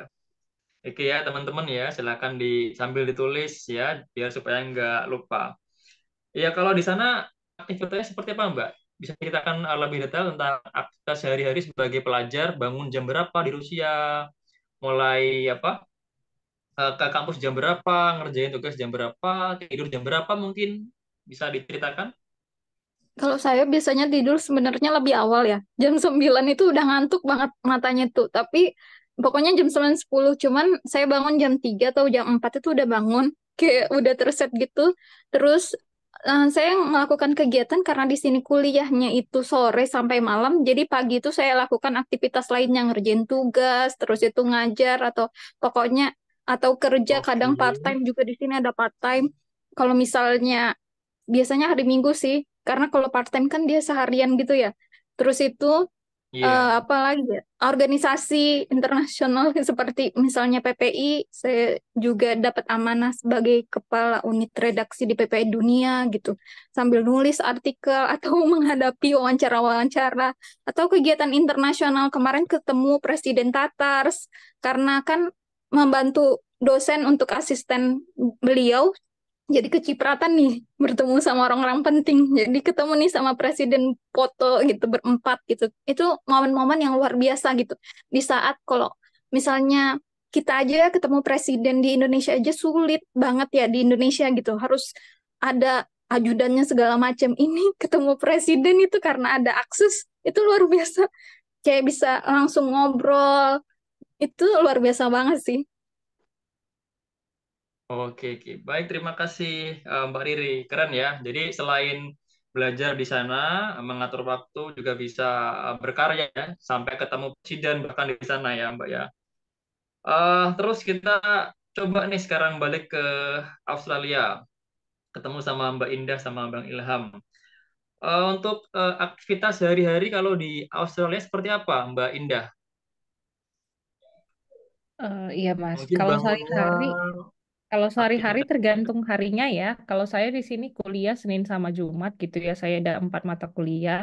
Oke ya teman-teman ya, silakan sambil ditulis ya, biar supaya nggak lupa. Ya kalau di sana aktivitasnya seperti apa Mbak? Bisa ceritakan lebih detail tentang aktivitas sehari-hari sebagai pelajar, bangun jam berapa di Rusia, mulai apa ke kampus jam berapa, ngerjain tugas jam berapa, tidur jam berapa mungkin bisa diceritakan? Kalau saya biasanya tidur sebenarnya lebih awal ya. Jam 9 itu udah ngantuk banget matanya tuh. Tapi pokoknya jam 9 10. Cuman saya bangun jam 3 atau jam 4 itu udah bangun. Kayak udah terset gitu. Terus saya melakukan kegiatan karena di sini kuliahnya itu sore sampai malam. Jadi pagi itu saya lakukan aktivitas lainnya. Ngerjain tugas, terus itu ngajar atau pokoknya atau kerja, Oke. kadang part time juga di sini ada part time. Kalau misalnya biasanya hari Minggu sih, karena kalau part time kan dia seharian gitu ya. Terus itu Iya. apa lagi ya? Organisasi internasional seperti misalnya PPI, saya juga dapat amanah sebagai kepala unit redaksi di PPI Dunia gitu. Sambil nulis artikel atau menghadapi wawancara-wawancara atau kegiatan internasional. Kemarin ketemu Presiden Tatars karena kan membantu dosen untuk asisten beliau, jadi kecipratan nih bertemu sama orang-orang penting. Jadi ketemu nih sama presiden, foto gitu berempat gitu. Itu momen-momen yang luar biasa gitu. Di saat kalau misalnya kita aja ketemu presiden di Indonesia aja sulit banget ya di Indonesia gitu. Harus ada ajudannya segala macam. Ini ketemu presiden itu karena ada akses, itu luar biasa. Kayak bisa langsung ngobrol. Itu luar biasa banget sih. Oke, oke. Baik, terima kasih Mbak Riri. Keren ya. Jadi selain belajar di sana, mengatur waktu juga bisa berkarya ya, sampai ketemu presiden bahkan di sana ya, Mbak ya. Terus kita coba nih sekarang balik ke Australia, ketemu sama Mbak Indah sama Bang Ilham. Untuk aktivitas sehari-hari kalau di Australia seperti apa, Mbak Indah? Iya Mas, Mungkin kalau bangunnya sehari-hari Kalau sehari-hari aktivitas. tergantung harinya ya. Kalau saya di sini kuliah Senin sama Jumat gitu ya. Saya ada 4 mata kuliah.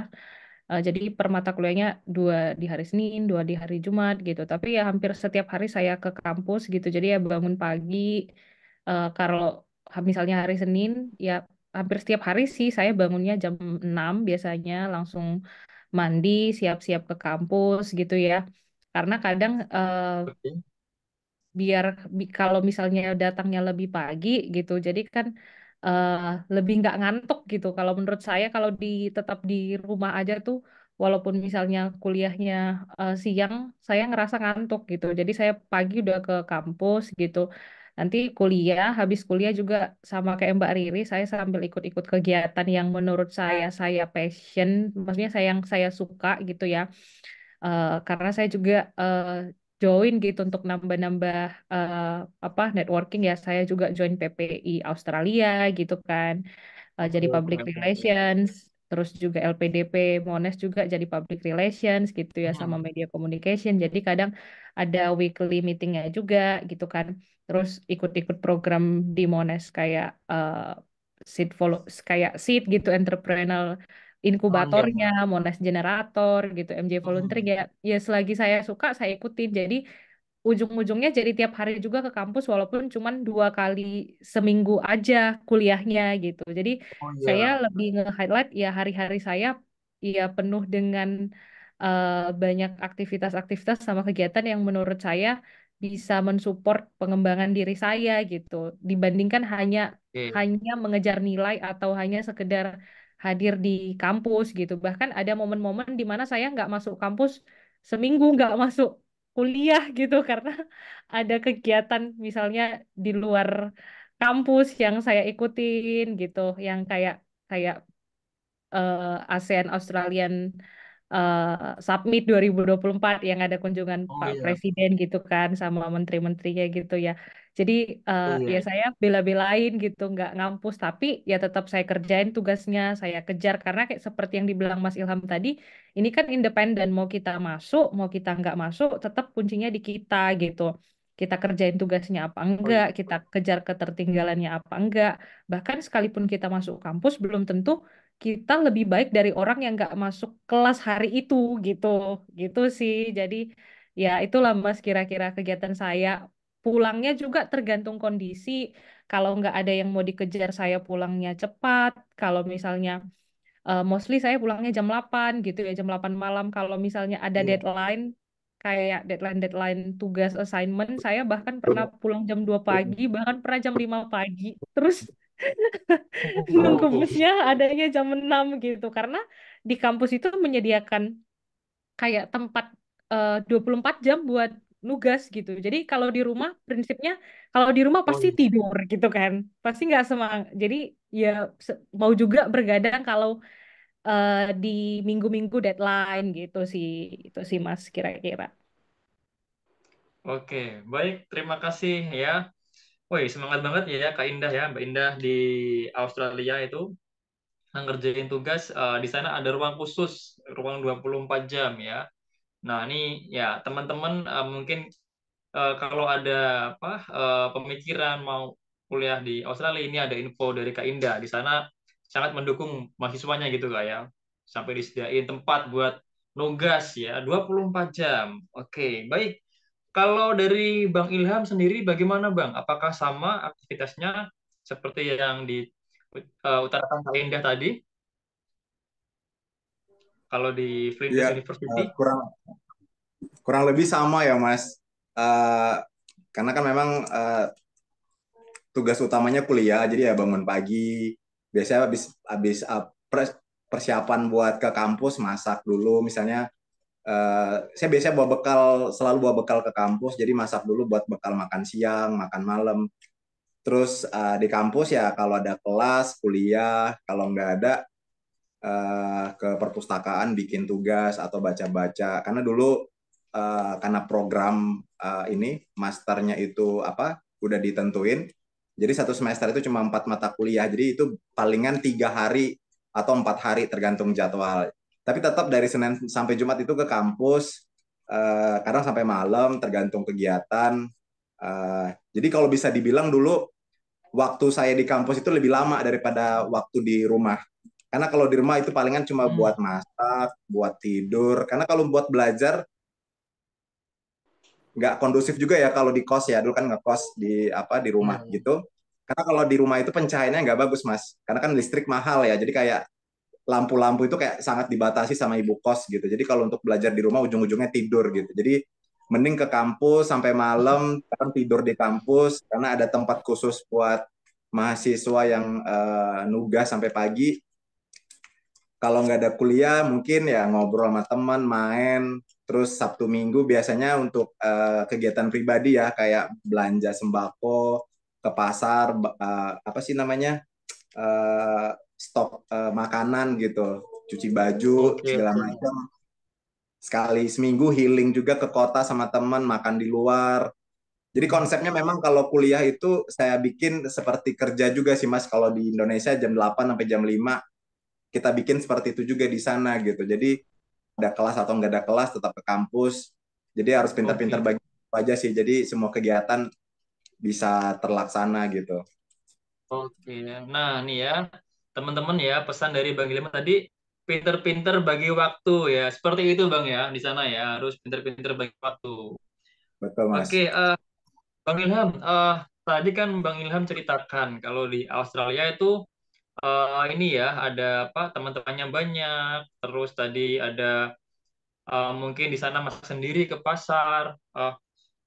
Jadi per mata kuliahnya 2 di hari Senin, 2 di hari Jumat gitu. Tapi ya hampir setiap hari saya ke kampus gitu. Jadi ya bangun pagi. Kalau misalnya hari Senin, ya hampir setiap hari sih saya bangunnya jam 6 biasanya. Langsung mandi, siap-siap ke kampus gitu ya. Karena kadang Oke. biar kalau misalnya datangnya lebih pagi gitu jadi kan eh, lebih nggak ngantuk gitu kalau menurut saya kalau tetap di rumah aja tuh walaupun misalnya kuliahnya siang saya ngerasa ngantuk gitu jadi saya pagi udah ke kampus gitu nanti habis kuliah juga sama kayak Mbak Riri saya sambil ikut-ikut kegiatan yang menurut saya passion maksudnya saya suka gitu ya. Karena saya juga join gitu untuk nambah-nambah eh, networking ya. Saya juga join PPI Australia gitu kan. Jadi Oh, public keren, keren, keren. relations, terus juga LPDP Monash juga jadi public relations gitu ya sama Hmm. media communication. Jadi kadang ada weekly meetingnya juga gitu kan. Terus ikut-ikut program di Monash kayak seed gitu entrepreneurial Oh iya. inkubatornya, Monash Generator gitu, MJ Volunteering Hmm. ya. Ya selagi saya suka saya ikutin. Jadi ujung-ujungnya jadi tiap hari juga ke kampus walaupun cuman 2 kali seminggu aja kuliahnya gitu. Jadi Oh saya iya. lebih nge-highlight ya hari-hari saya ya penuh dengan eh, banyak aktivitas-aktivitas sama kegiatan yang menurut saya bisa mensupport pengembangan diri saya gitu. Dibandingkan hanya Oke. hanya mengejar nilai atau hanya sekedar hadir di kampus gitu. Bahkan ada momen-momen di mana saya nggak masuk kampus seminggu nggak masuk kuliah gitu karena ada kegiatan misalnya di luar kampus yang saya ikutin gitu yang kayak kayak ASEAN Australian Summit 2024 yang ada kunjungan Oh Pak iya. Presiden gitu kan sama menteri-menterinya gitu ya. Jadi ya Iya. saya bela-belain gitu nggak ngampus tapi ya tetap saya kerjain tugasnya, saya kejar karena kayak seperti yang dibilang Mas Ilham tadi, ini kan independen mau kita masuk, mau kita nggak masuk, tetap kuncinya di kita gitu. Kita kerjain tugasnya apa Oh enggak, iya. kita kejar ketertinggalannya apa enggak. Bahkan sekalipun kita masuk kampus belum tentu kita lebih baik dari orang yang nggak masuk kelas hari itu gitu gitu sih jadi ya itulah Mas kira-kira kegiatan saya pulangnya juga tergantung kondisi kalau nggak ada yang mau dikejar saya pulangnya cepat kalau misalnya mostly saya pulangnya jam 8 gitu ya jam 8 malam kalau misalnya ada Iya. deadline kayak deadline tugas assignment saya bahkan pernah pulang jam 2 pagi bahkan pernah jam 5 pagi terus nunggu Oh. busnya adanya jam 6 gitu karena di kampus itu menyediakan kayak tempat 24 jam buat nugas gitu. Jadi kalau di rumah prinsipnya kalau di rumah Oh pasti iya. tidur gitu kan. Pasti nggak semangat. Jadi ya mau juga bergadang kalau di minggu-minggu deadline gitu sih. Itu sih Mas kira-kira. Oke, baik. Terima kasih ya. Woi, semangat banget ya Kak Indah ya, Mbak Indah di Australia itu ngerjain tugas. Di sana ada ruang khusus, ruang 24 jam ya. Nah, ini ya teman-teman mungkin kalau ada apa pemikiran mau kuliah di Australia ini ada info dari Kak Indah. Di sana sangat mendukung mahasiswanya gitu Kak ya. Sampai disediain tempat buat nugas ya 24 jam. Oke, baik. Kalau dari Bang Ilham sendiri bagaimana Bang? Apakah sama aktivitasnya seperti yang utarakan Kak Indah tadi? Kalau di Ya, Flinders University? kurang kurang lebih sama ya Mas. Eh, karena kan memang tugas utamanya kuliah, jadi ya bangun pagi. Biasanya habis persiapan buat ke kampus masak dulu, misalnya saya biasanya selalu bawa bekal ke kampus, jadi masak dulu buat bekal makan siang, makan malam. Terus di kampus ya kalau ada kelas, kuliah, kalau nggak ada ke perpustakaan bikin tugas atau baca-baca. Karena dulu karena program ini masternya itu apa udah ditentuin. Jadi satu semester itu cuma 4 mata kuliah. Jadi itu palingan 3 hari atau 4 hari tergantung jadwal. Tapi tetap dari Senin sampai Jumat itu ke kampus. Kadang sampai malam tergantung kegiatan. Jadi kalau bisa dibilang dulu waktu saya di kampus itu lebih lama daripada waktu di rumah. Karena kalau di rumah itu palingan cuma buat masak, buat tidur. Karena kalau buat belajar nggak kondusif juga ya kalau di kos ya. Dulu kan ngekos di apa di rumah gitu. Karena kalau di rumah itu pencahayaannya nggak bagus mas. Karena kan listrik mahal ya. Jadi kayak lampu-lampu itu kayak sangat dibatasi sama ibu kos gitu. Jadi kalau untuk belajar di rumah ujung-ujungnya tidur gitu. Jadi mending ke kampus sampai malam, kan tidur di kampus karena ada tempat khusus buat mahasiswa yang nugas sampai pagi. Kalau nggak ada kuliah mungkin ya ngobrol sama teman, main. Terus Sabtu Minggu biasanya untuk kegiatan pribadi ya kayak belanja sembako ke pasar, apa sih namanya stok makanan gitu, cuci baju segala macam. Sekali seminggu healing juga ke kota sama teman, makan di luar. Jadi konsepnya memang kalau kuliah itu saya bikin seperti kerja juga sih mas. Kalau di Indonesia jam 8 sampai jam 5 kita bikin seperti itu juga di sana gitu. Jadi ada kelas atau nggak ada kelas tetap ke kampus. Jadi harus pintar-pintar bagi aja sih. Jadi semua kegiatan bisa terlaksana gitu. Oke, nah nih ya teman-teman ya pesan dari Bang Ilham tadi pinter-pinter bagi waktu ya. Seperti itu Bang ya di sana ya harus pinter-pinter bagi waktu. Betul mas. Oke, Bang Ilham, tadi kan Bang Ilham ceritakan kalau di Australia itu ini ya ada apa teman-temannya banyak, terus tadi ada mungkin di sana masak sendiri ke pasar.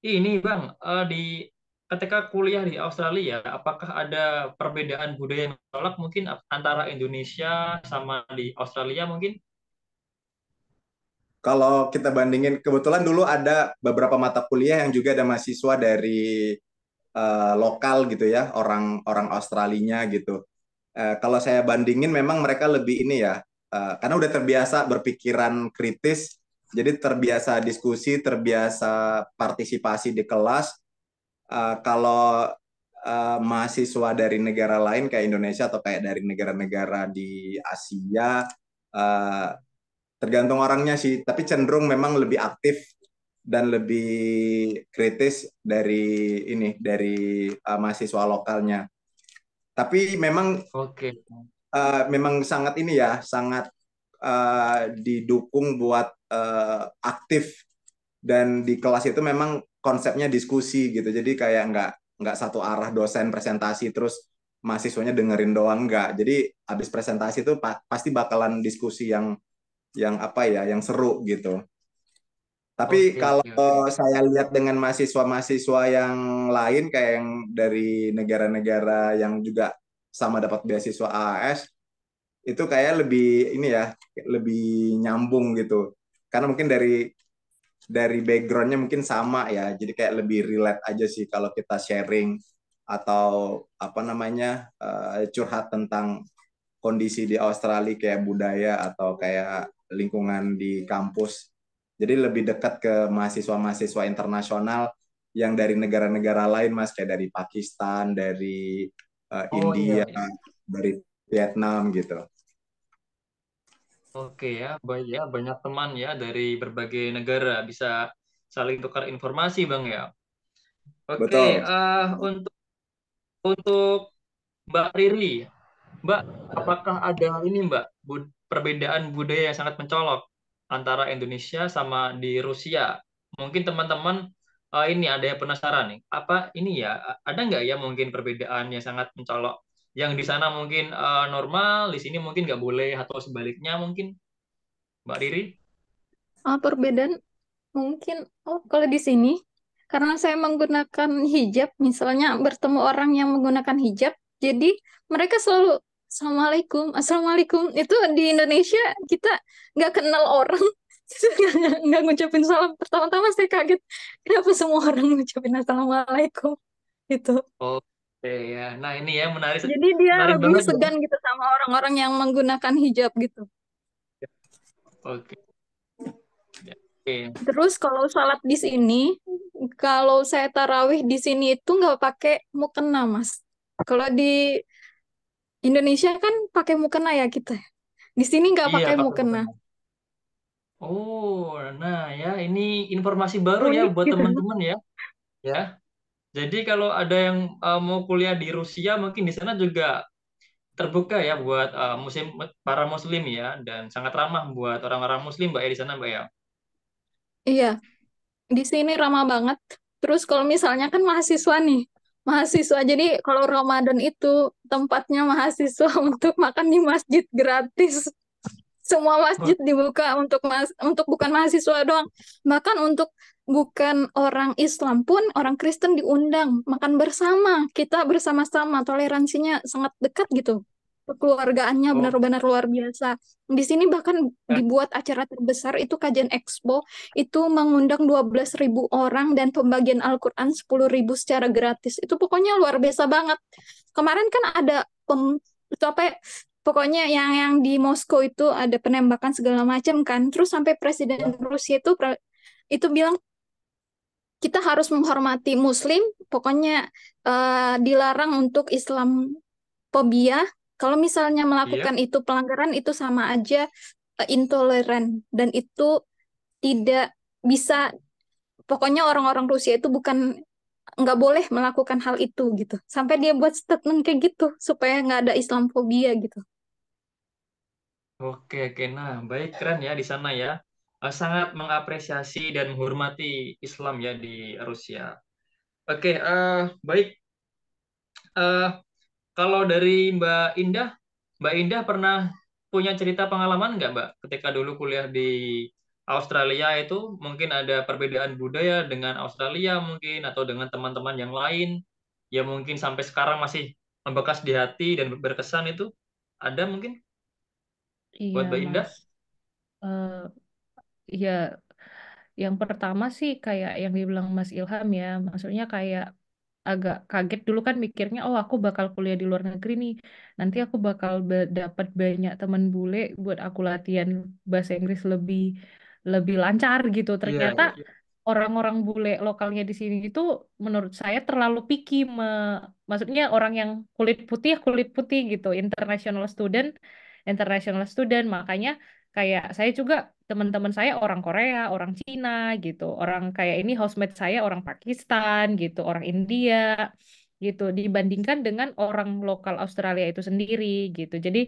Ini Bang, di ketika kuliah di Australia, apakah ada perbedaan budaya yang mencolok mungkin antara Indonesia sama di Australia mungkin? Kalau kita bandingin, kebetulan dulu ada beberapa mata kuliah yang juga ada mahasiswa dari lokal gitu ya, orang Australinya gitu. Kalau saya bandingin memang mereka lebih ini ya, karena udah terbiasa berpikiran kritis, jadi terbiasa diskusi, terbiasa partisipasi di kelas. Kalau mahasiswa dari negara lain kayak Indonesia atau kayak dari negara-negara di Asia, uh, tergantung orangnya sih, tapi cenderung memang lebih aktif dan lebih kritis dari mahasiswa lokalnya. Tapi memang memang sangat ini ya, sangat didukung buat aktif dan di kelas itu memang konsepnya diskusi gitu. Jadi kayak nggak satu arah dosen presentasi terus mahasiswanya dengerin doang nggak. Jadi habis presentasi itu pasti bakalan diskusi yang apa ya, yang seru gitu. Tapi kalau saya lihat dengan mahasiswa-mahasiswa yang lain kayak yang dari negara-negara yang juga sama dapat beasiswa AAS, itu kayak lebih ini ya, lebih nyambung gitu. Karena mungkin dari backgroundnya mungkin sama ya, jadi kayak lebih relate aja sih kalau kita sharing atau apa namanya curhat tentang kondisi di Australia kayak budaya atau kayak lingkungan di kampus. Jadi lebih dekat ke mahasiswa-mahasiswa internasional yang dari negara-negara lain mas, kayak dari Pakistan, dari India, dari Vietnam gitu. Oke ya, baik ya, banyak teman ya dari berbagai negara bisa saling tukar informasi Bang ya. Oke, Betul. untuk Mbak Riri, Mbak, apakah ada ini Mbak perbedaan budaya yang sangat mencolok antara Indonesia sama di Rusia? Mungkin teman-teman ini ada yang penasaran nih, apa ini ya ada nggak ya mungkin perbedaan yang sangat mencolok? Yang di sana mungkin normal, di sini mungkin nggak boleh atau sebaliknya mungkin, Mbak Riri? Perbedaan mungkin, kalau di sini, karena saya menggunakan hijab, misalnya bertemu orang yang menggunakan hijab, jadi mereka selalu Assalamualaikum, Assalamualaikum. Itu di Indonesia kita nggak kenal orang, nggak ngucapin salam. Pertama-tama saya kaget, kenapa semua orang ngucapin Assalamualaikum? Itu. Oke, Ya. Nah, ini ya menarik Jadi dia menarik lebih banget ya. segan gitu sama orang-orang yang menggunakan hijab gitu. Oke. Ya. Oke. Terus kalau sholat di sini, kalau saya tarawih di sini itu nggak pakai mukena, Mas. Kalau di Indonesia kan pakai mukena ya kita. Di sini nggak Iya, pakai pakai mukena. mukena. Oh, nah ya ini informasi baru ya Unik buat gitu. teman-teman ya. Ya. Jadi kalau ada yang mau kuliah di Rusia, mungkin di sana juga terbuka ya buat para muslim ya, dan sangat ramah buat orang-orang muslim Mbak ya di sana Mbak ya. Iya, di sini ramah banget. Terus kalau misalnya kan mahasiswa nih, mahasiswa. Jadi kalau Ramadan itu tempatnya mahasiswa untuk makan di masjid gratis. Semua Oh, masjid dibuka untuk bukan mahasiswa doang, bahkan untuk bukan orang Islam pun orang Kristen diundang makan bersama. Kita bersama-sama, toleransinya sangat dekat gitu. Kekeluargaannya oh, benar-benar luar biasa. Di sini bahkan eh, dibuat acara terbesar itu kajian Expo, itu mengundang 12.000 orang dan pembagian Al-Quran 10.000 secara gratis. Itu pokoknya luar biasa banget. Kemarin kan ada itu apa ya, pokoknya yang di Moskow itu ada penembakan segala macam kan. Terus sampai ya. Presiden Rusia itu bilang kita harus menghormati Muslim, pokoknya dilarang untuk Islamofobia. Kalau misalnya Iya. melakukan itu pelanggaran itu sama aja intoleran dan itu tidak bisa. Pokoknya orang-orang Rusia itu bukan nggak boleh melakukan hal itu gitu. Sampai dia buat statement kayak gitu supaya nggak ada Islamofobia gitu. Oke, oke. Nah, baik keren ya di sana ya. Sangat mengapresiasi dan menghormati Islam ya di Rusia. Oke, baik. Eh, Kalau dari Mbak Indah pernah punya cerita pengalaman nggak, Mbak? Ketika dulu kuliah di Australia itu mungkin ada perbedaan budaya dengan Australia mungkin atau dengan teman-teman yang lain yang mungkin sampai sekarang masih membekas di hati dan berkesan itu ada mungkin Iya, buat Mbak Indah? Mas. Eh, ya, yang pertama sih kayak yang dibilang Mas Ilham ya, maksudnya kayak agak kaget dulu kan mikirnya, oh aku bakal kuliah di luar negeri nih, nanti aku bakal dapat banyak teman bule buat aku latihan bahasa Inggris lebih lebih lancar gitu. Iya, Ternyata iya. orang-orang bule lokalnya di sini itu menurut saya terlalu picky, maksudnya orang yang kulit putih gitu, international student, makanya kayak saya juga teman-teman saya orang Korea, orang Cina gitu, orang kayak ini housemate saya orang Pakistan gitu, orang India gitu, dibandingkan dengan orang lokal Australia itu sendiri gitu. Jadi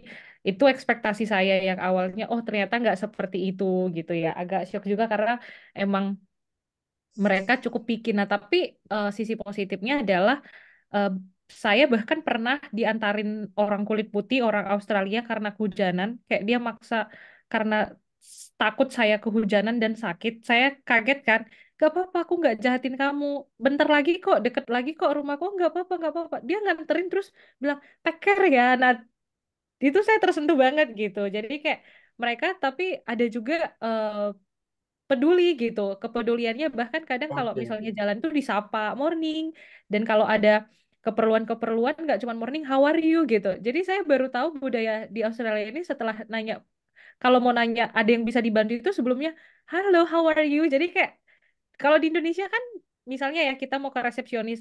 itu ekspektasi saya yang awalnya, oh ternyata nggak seperti itu gitu ya. Agak shock juga karena emang mereka cukup picky. Nah, tapi sisi positifnya adalah eh, saya bahkan pernah diantarin orang kulit putih, orang Australia karena kehujanan. Kayak dia maksa karena takut saya kehujanan dan sakit. Saya kaget kan. Gak apa-apa, aku nggak jahatin kamu. Bentar lagi kok, deket lagi kok rumahku. Nggak apa-apa, nggak apa-apa. Dia nganterin terus bilang, take care ya. Nah, itu saya tersentuh banget gitu. Jadi kayak mereka tapi ada juga peduli gitu. Kepeduliannya bahkan kadang kalau Oke, misalnya oke. jalan tuh disapa morning, dan kalau ada keperluan-keperluan nggak cuma morning, how are you gitu. Jadi saya baru tahu budaya di Australia ini setelah nanya, kalau mau nanya ada yang bisa dibantu itu sebelumnya halo how are you. Jadi kayak kalau di Indonesia kan misalnya ya kita mau ke resepsionis,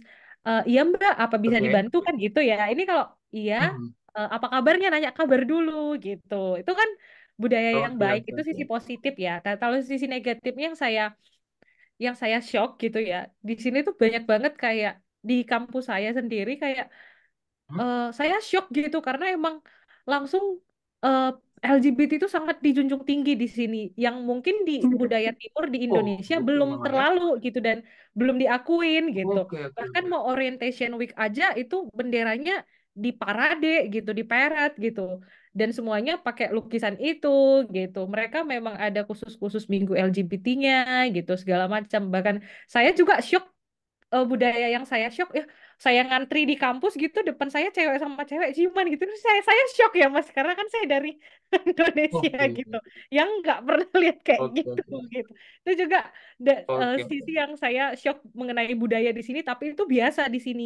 iya Mbak apa bisa Oke. dibantu kan gitu ya. Ini kalau iya, Hmm. apa kabarnya, nanya kabar dulu gitu. Itu kan budaya yang Oke, baik, oke, itu sisi oke. positif ya. Kalau sisi negatifnya yang saya shock gitu ya. Di sini tuh banyak banget kayak di kampus saya sendiri kayak Hmm? saya shock gitu karena emang langsung eh, LGBT itu sangat dijunjung tinggi di sini, yang mungkin di budaya timur di Oh, Indonesia gitu belum malah ya. terlalu gitu dan belum diakuin gitu. Oke, oke, Bahkan oke. mau orientation week aja itu benderanya di parade gitu, di parade gitu. Dan semuanya pakai lukisan itu gitu. Mereka memang ada khusus-khusus minggu LGBT-nya gitu segala macam. Bahkan saya juga shock budaya yang saya shock ya. Saya ngantri di kampus gitu, depan saya cewek sama cewek ciuman gitu. Terus saya shock ya Mas, karena kan saya dari Indonesia Oke, gitu, yang nggak pernah lihat kayak oke, gitu oke, gitu. Itu juga oke. sisi yang saya shock mengenai budaya di sini, tapi itu biasa di sini.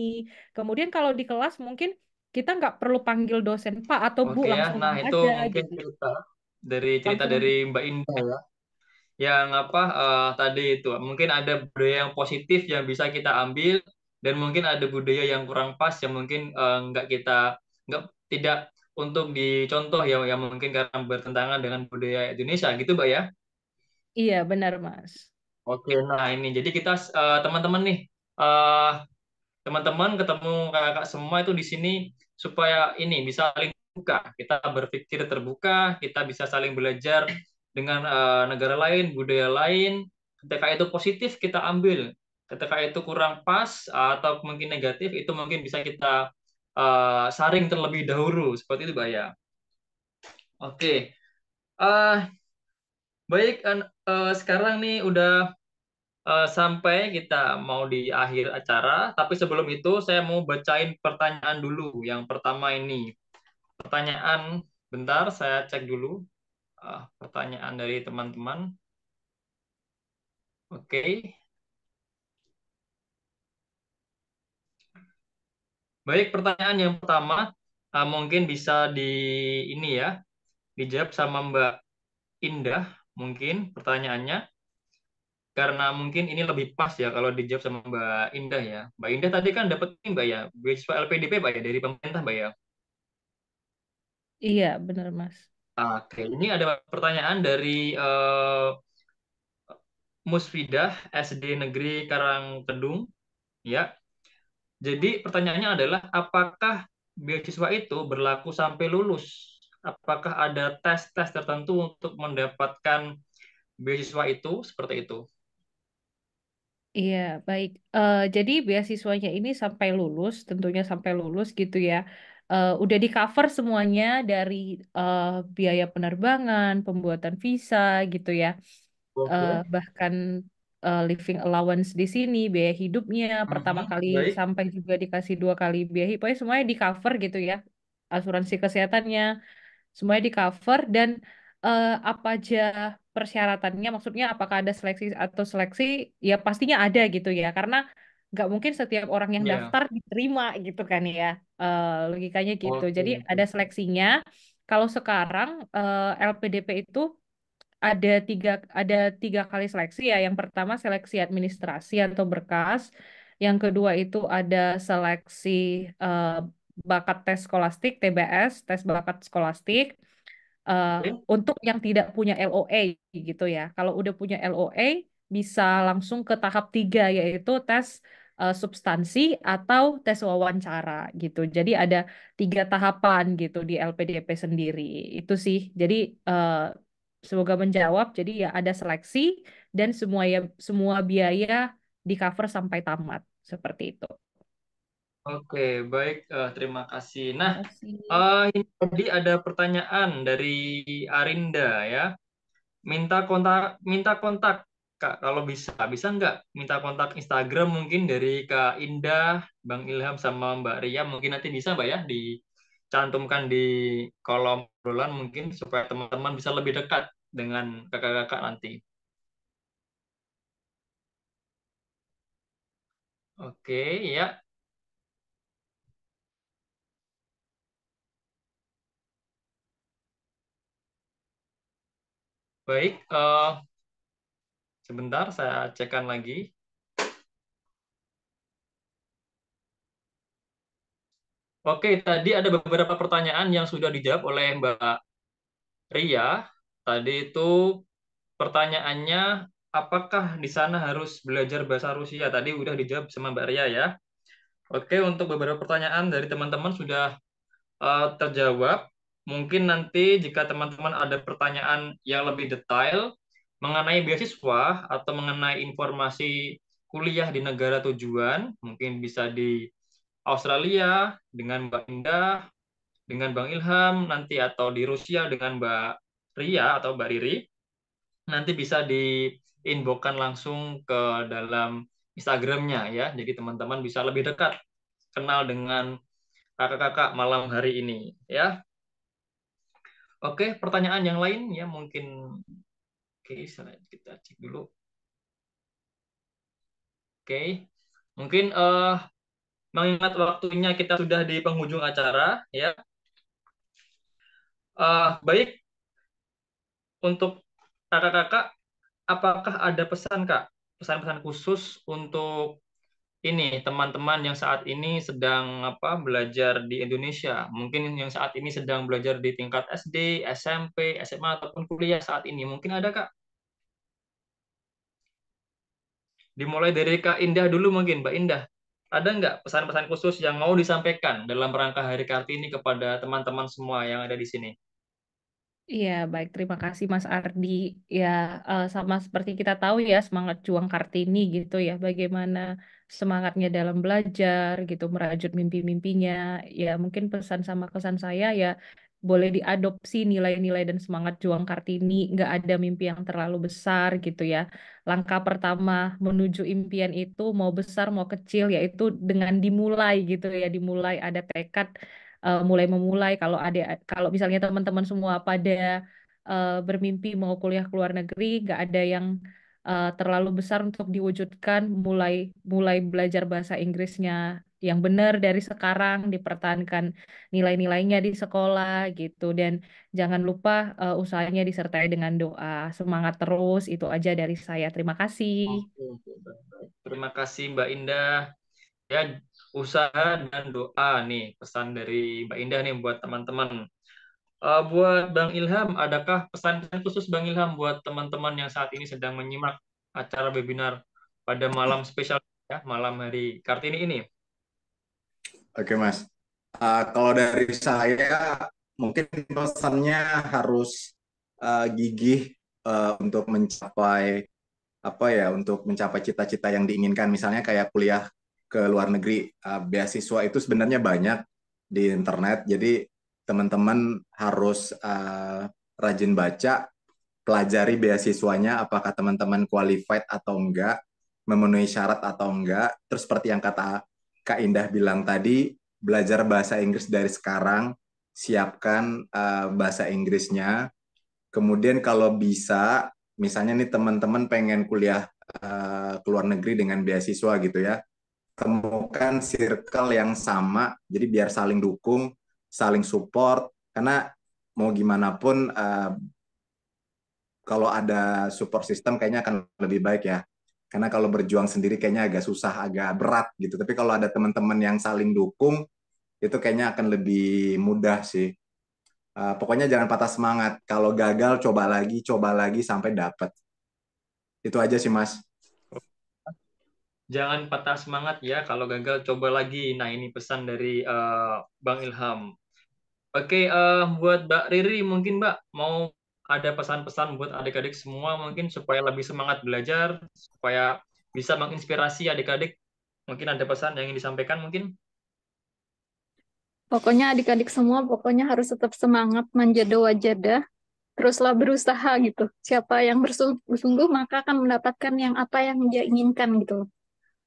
Kemudian kalau di kelas mungkin kita nggak perlu panggil dosen Pak atau Bu, Oke ya. langsung Nah, itu aja mungkin gitu. cerita Langsung. dari Mbak Indah ya. Yang apa tadi itu mungkin ada budaya yang positif yang bisa kita ambil dan mungkin ada budaya yang kurang pas yang mungkin nggak tidak untuk dicontoh ya yang mungkin karena bertentangan dengan budaya Indonesia gitu, Mbak ya. Iya, benar Mas. Oke, nah ini jadi kita teman-teman nih eh, teman-teman ketemu kakak semua itu di sini supaya ini bisa saling terbuka. Kita berpikir terbuka, kita bisa saling belajar dengan negara lain, budaya lain. Ketika itu positif kita ambil, ketika itu kurang pas atau mungkin negatif itu mungkin bisa kita saring terlebih dahulu seperti itu, Mbak ya. Oke, Eh, baik. Sekarang nih udah sampai kita mau di akhir acara, tapi sebelum itu saya mau bacain pertanyaan dulu. Yang pertama ini, pertanyaan, bentar saya cek dulu pertanyaan dari teman-teman. Oke, baik pertanyaan yang pertama mungkin bisa di ini ya, dijawab sama Mbak Indah mungkin pertanyaannya. Karena mungkin ini lebih pas ya kalau dijawab sama Mbak Indah ya. Mbak Indah tadi kan dapat ini Mbak ya, beasiswa LPDP Mbak ya dari pemerintah Mbak ya. Iya, benar Mas. Oke, ini ada pertanyaan dari Musfidah SD Negeri Karangkedung ya. Jadi pertanyaannya adalah apakah beasiswa itu berlaku sampai lulus? Apakah ada tes-tes tertentu untuk mendapatkan beasiswa itu seperti itu? Iya, baik. Jadi beasiswanya ini sampai lulus, tentunya sampai lulus gitu ya. Udah di cover semuanya dari eh, biaya penerbangan, pembuatan visa gitu ya. Oke. Bahkan living allowance di sini, biaya hidupnya pertama Mhm, kali baik. sampai juga dikasih 2 kali biaya, pokoknya semuanya di cover gitu ya. Asuransi kesehatannya, semuanya di cover dan apa aja persyaratannya, maksudnya apakah ada seleksi atau seleksi, ya pastinya ada gitu ya, karena nggak mungkin setiap orang yang Ya. daftar diterima gitu kan ya. Logikanya gitu, Oke, jadi oke. ada seleksinya. Kalau sekarang LPDP itu ada tiga kali seleksi ya. Yang pertama seleksi administrasi atau berkas, yang kedua itu ada seleksi eh, bakat tes skolastik TBS, tes bakat skolastik, eh, Oke. untuk yang tidak punya LOA gitu ya. Kalau udah punya LOA bisa langsung ke tahap 3 yaitu tes substansi atau tes wawancara gitu. Jadi ada 3 tahapan gitu di LPDP sendiri. Itu sih. Jadi eh, semoga menjawab. Jadi ya ada seleksi dan semua biaya di cover sampai tamat seperti itu. Oke, baik. Terima kasih. Nah, Terima kasih. ini tadi ada pertanyaan dari Arinda ya. Minta kontak Kak. Kalau bisa, bisa nggak minta kontak Instagram mungkin dari Kak Indah, Bang Ilham sama Mbak Ria. Mungkin nanti bisa Mbak ya dicantumkan di kolom obrolan mungkin supaya teman-teman bisa lebih dekat dengan kakak-kakak nanti. Oke, ya. Baik. Sebentar saya cekkan lagi. Oke, tadi ada beberapa pertanyaan yang sudah dijawab oleh Mbak Ria. Tadi itu pertanyaannya, apakah di sana harus belajar bahasa Rusia? Tadi udah dijawab sama Mbak Ria ya. Oke, untuk beberapa pertanyaan dari teman-teman sudah terjawab. Mungkin nanti jika teman-teman ada pertanyaan yang lebih detail mengenai beasiswa atau mengenai informasi kuliah di negara tujuan, mungkin bisa di Australia dengan Mbak Indah, dengan Bang Ilham, nanti atau di Rusia dengan Mbak Ria atau Mbak Riri, nanti bisa di-inboxkan langsung ke dalam Instagramnya ya. Jadi teman-teman bisa lebih dekat kenal dengan kakak-kakak malam hari ini ya. Oke, pertanyaan yang lain ya mungkin. Oke, kita cek dulu. Oke, mungkin mengingat waktunya kita sudah di penghujung acara ya. Baik, untuk kakak-kakak, apakah ada pesan Kak? Pesan-pesan khusus untuk ini teman-teman yang saat ini sedang belajar di Indonesia, mungkin yang saat ini sedang belajar di tingkat SD, SMP, SMA ataupun kuliah saat ini, mungkin ada Kak? Dimulai dari Kak Indah dulu mungkin, Mbak Indah. Ada nggak pesan-pesan khusus yang mau disampaikan dalam rangka Hari Kartini kepada teman-teman semua yang ada di sini? Iya, baik. Terima kasih Mas Ardi. Ya, sama seperti kita tahu ya, semangat juang Kartini gitu ya, bagaimana semangatnya dalam belajar gitu, merajut mimpi-mimpinya. Ya, mungkin pesan sama kesan saya ya, boleh diadopsi nilai-nilai dan semangat juang Kartini. Nggak ada mimpi yang terlalu besar gitu ya. Langkah pertama menuju impian itu mau besar mau kecil, yaitu dengan dimulai gitu ya, dimulai ada tekad mulai memulai kalau misalnya teman-teman semua pada bermimpi mau kuliah ke luar negeri, nggak ada yang terlalu besar untuk diwujudkan, mulai mulai belajar bahasa Inggrisnya yang benar dari sekarang, dipertahankan nilai-nilainya di sekolah gitu, dan jangan lupa usahanya disertai dengan doa. Semangat terus, itu aja dari saya. Terima kasih. Oke, baik. Terima kasih Mbak Indah. Ya, usaha dan doa nih pesan dari Mbak Indah nih buat teman-teman. Buat Bang Ilham, adakah pesan-pesan khusus Bang Ilham buat teman-teman yang saat ini sedang menyimak acara webinar pada malam spesial ya, malam hari Kartini ini? Oke, Mas. Kalau dari saya, mungkin pesannya harus gigih untuk mencapai untuk mencapai cita-cita yang diinginkan. Misalnya kayak kuliah ke luar negeri, beasiswa itu sebenarnya banyak di internet. Jadi teman-teman harus rajin baca, pelajari beasiswanya, apakah teman-teman qualified atau enggak, memenuhi syarat atau enggak. Terus seperti yang kata Kak Indah bilang tadi, belajar bahasa Inggris dari sekarang, siapkan bahasa Inggrisnya. Kemudian kalau bisa, misalnya nih teman-teman pengen kuliah ke luar negeri dengan beasiswa gitu ya, temukan circle yang sama, jadi biar saling dukung, saling support, karena mau gimana pun kalau ada support system kayaknya akan lebih baik ya. Karena kalau berjuang sendiri kayaknya agak susah, agak berat gitu. Tapi kalau ada teman-teman yang saling dukung, itu kayaknya akan lebih mudah sih. Pokoknya jangan patah semangat. Kalau gagal, coba lagi sampai dapat. Itu aja sih, Mas. Jangan patah semangat ya, kalau gagal coba lagi. Nah, ini pesan dari Bang Ilham. Oke, buat Mbak Riri, mungkin Mbak mau ada pesan-pesan buat adik-adik semua mungkin supaya lebih semangat belajar, supaya bisa menginspirasi adik-adik. Mungkin ada pesan yang ingin disampaikan mungkin? Pokoknya adik-adik semua pokoknya harus tetap semangat, manjada wajada, teruslah berusaha gitu. Siapa yang bersungguh-sungguh maka akan mendapatkan yang apa yang dia inginkan gitu.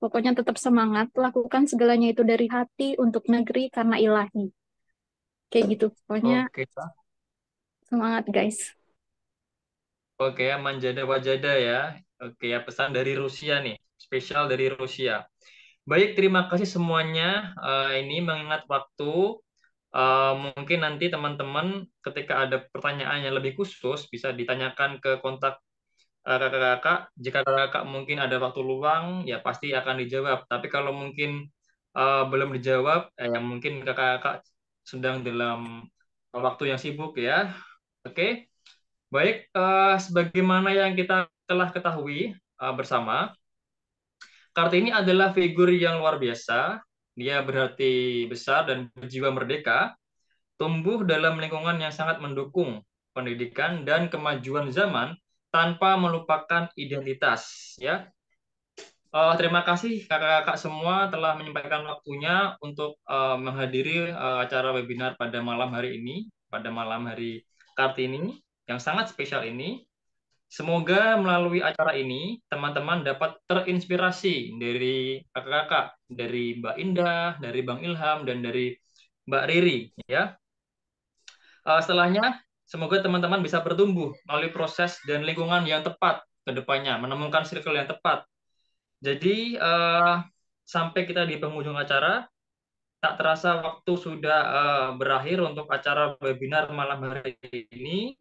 Pokoknya tetap semangat, lakukan segalanya itu dari hati untuk negeri karena ilahi. Kayak gitu. Pokoknya Oke, semangat guys. oke ya, manjada wajada ya. Oke ya, pesan dari Rusia nih, spesial dari Rusia. Baik, terima kasih semuanya. Ini mengingat waktu, mungkin nanti teman-teman ketika ada pertanyaan yang lebih khusus bisa ditanyakan ke kontak kakak-kakak. Jika kakak mungkin ada waktu luang, ya pasti akan dijawab. Tapi kalau mungkin belum dijawab, ya mungkin kakak-kakak sedang dalam waktu yang sibuk ya. Oke, baik. Sebagaimana yang kita telah ketahui bersama, Kartini adalah figur yang luar biasa. Dia berarti besar dan berjiwa merdeka, tumbuh dalam lingkungan yang sangat mendukung pendidikan dan kemajuan zaman tanpa melupakan identitas. Ya, terima kasih kakak-kakak semua telah menyempatkan waktunya untuk menghadiri acara webinar pada malam hari ini, pada malam hari Kartini yang sangat spesial ini. Semoga melalui acara ini teman-teman dapat terinspirasi dari kakak-kakak, dari Mbak Indah, dari Bang Ilham, dan dari Mbak Riri, ya. Setelahnya, semoga teman-teman bisa bertumbuh melalui proses dan lingkungan yang tepat ke depannya, menemukan circle yang tepat. Jadi, sampai kita di penghujung acara, tak terasa waktu sudah berakhir untuk acara webinar malam hari ini.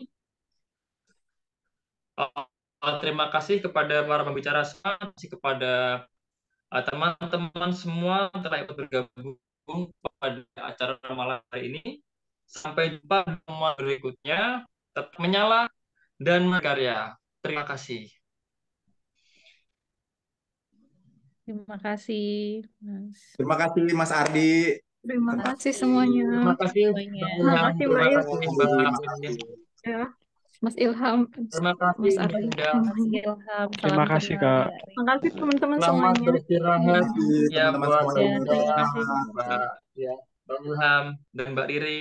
Terima kasih kepada para pembicara semua, terima kasih kepada teman-teman semua telah ikut bergabung pada acara malam hari ini. Sampai jumpa di pertemuan berikutnya. Tetap menyala dan berkarya. Terima kasih. Terima kasih, Mas. Terima kasih Mas Ardi. Terima kasih semuanya. Terima kasih Semuanya. Bang Ilham. Makasih, Terima Mbak Il. kasih Mbak Terima Windy. kasih. Ya, Mas Ilham, Terima kasih Mas Mbak Ardi, Indah. Mas semuanya. Ilham, Terima salam kasih, kenal Kak. Mbak Makasih Riri. teman-teman Selamat semuanya. Terima beristirahat kasih ya teman-teman buat semuanya. Ya, terima kasih. Mbak Ilham dan Mbak Riri.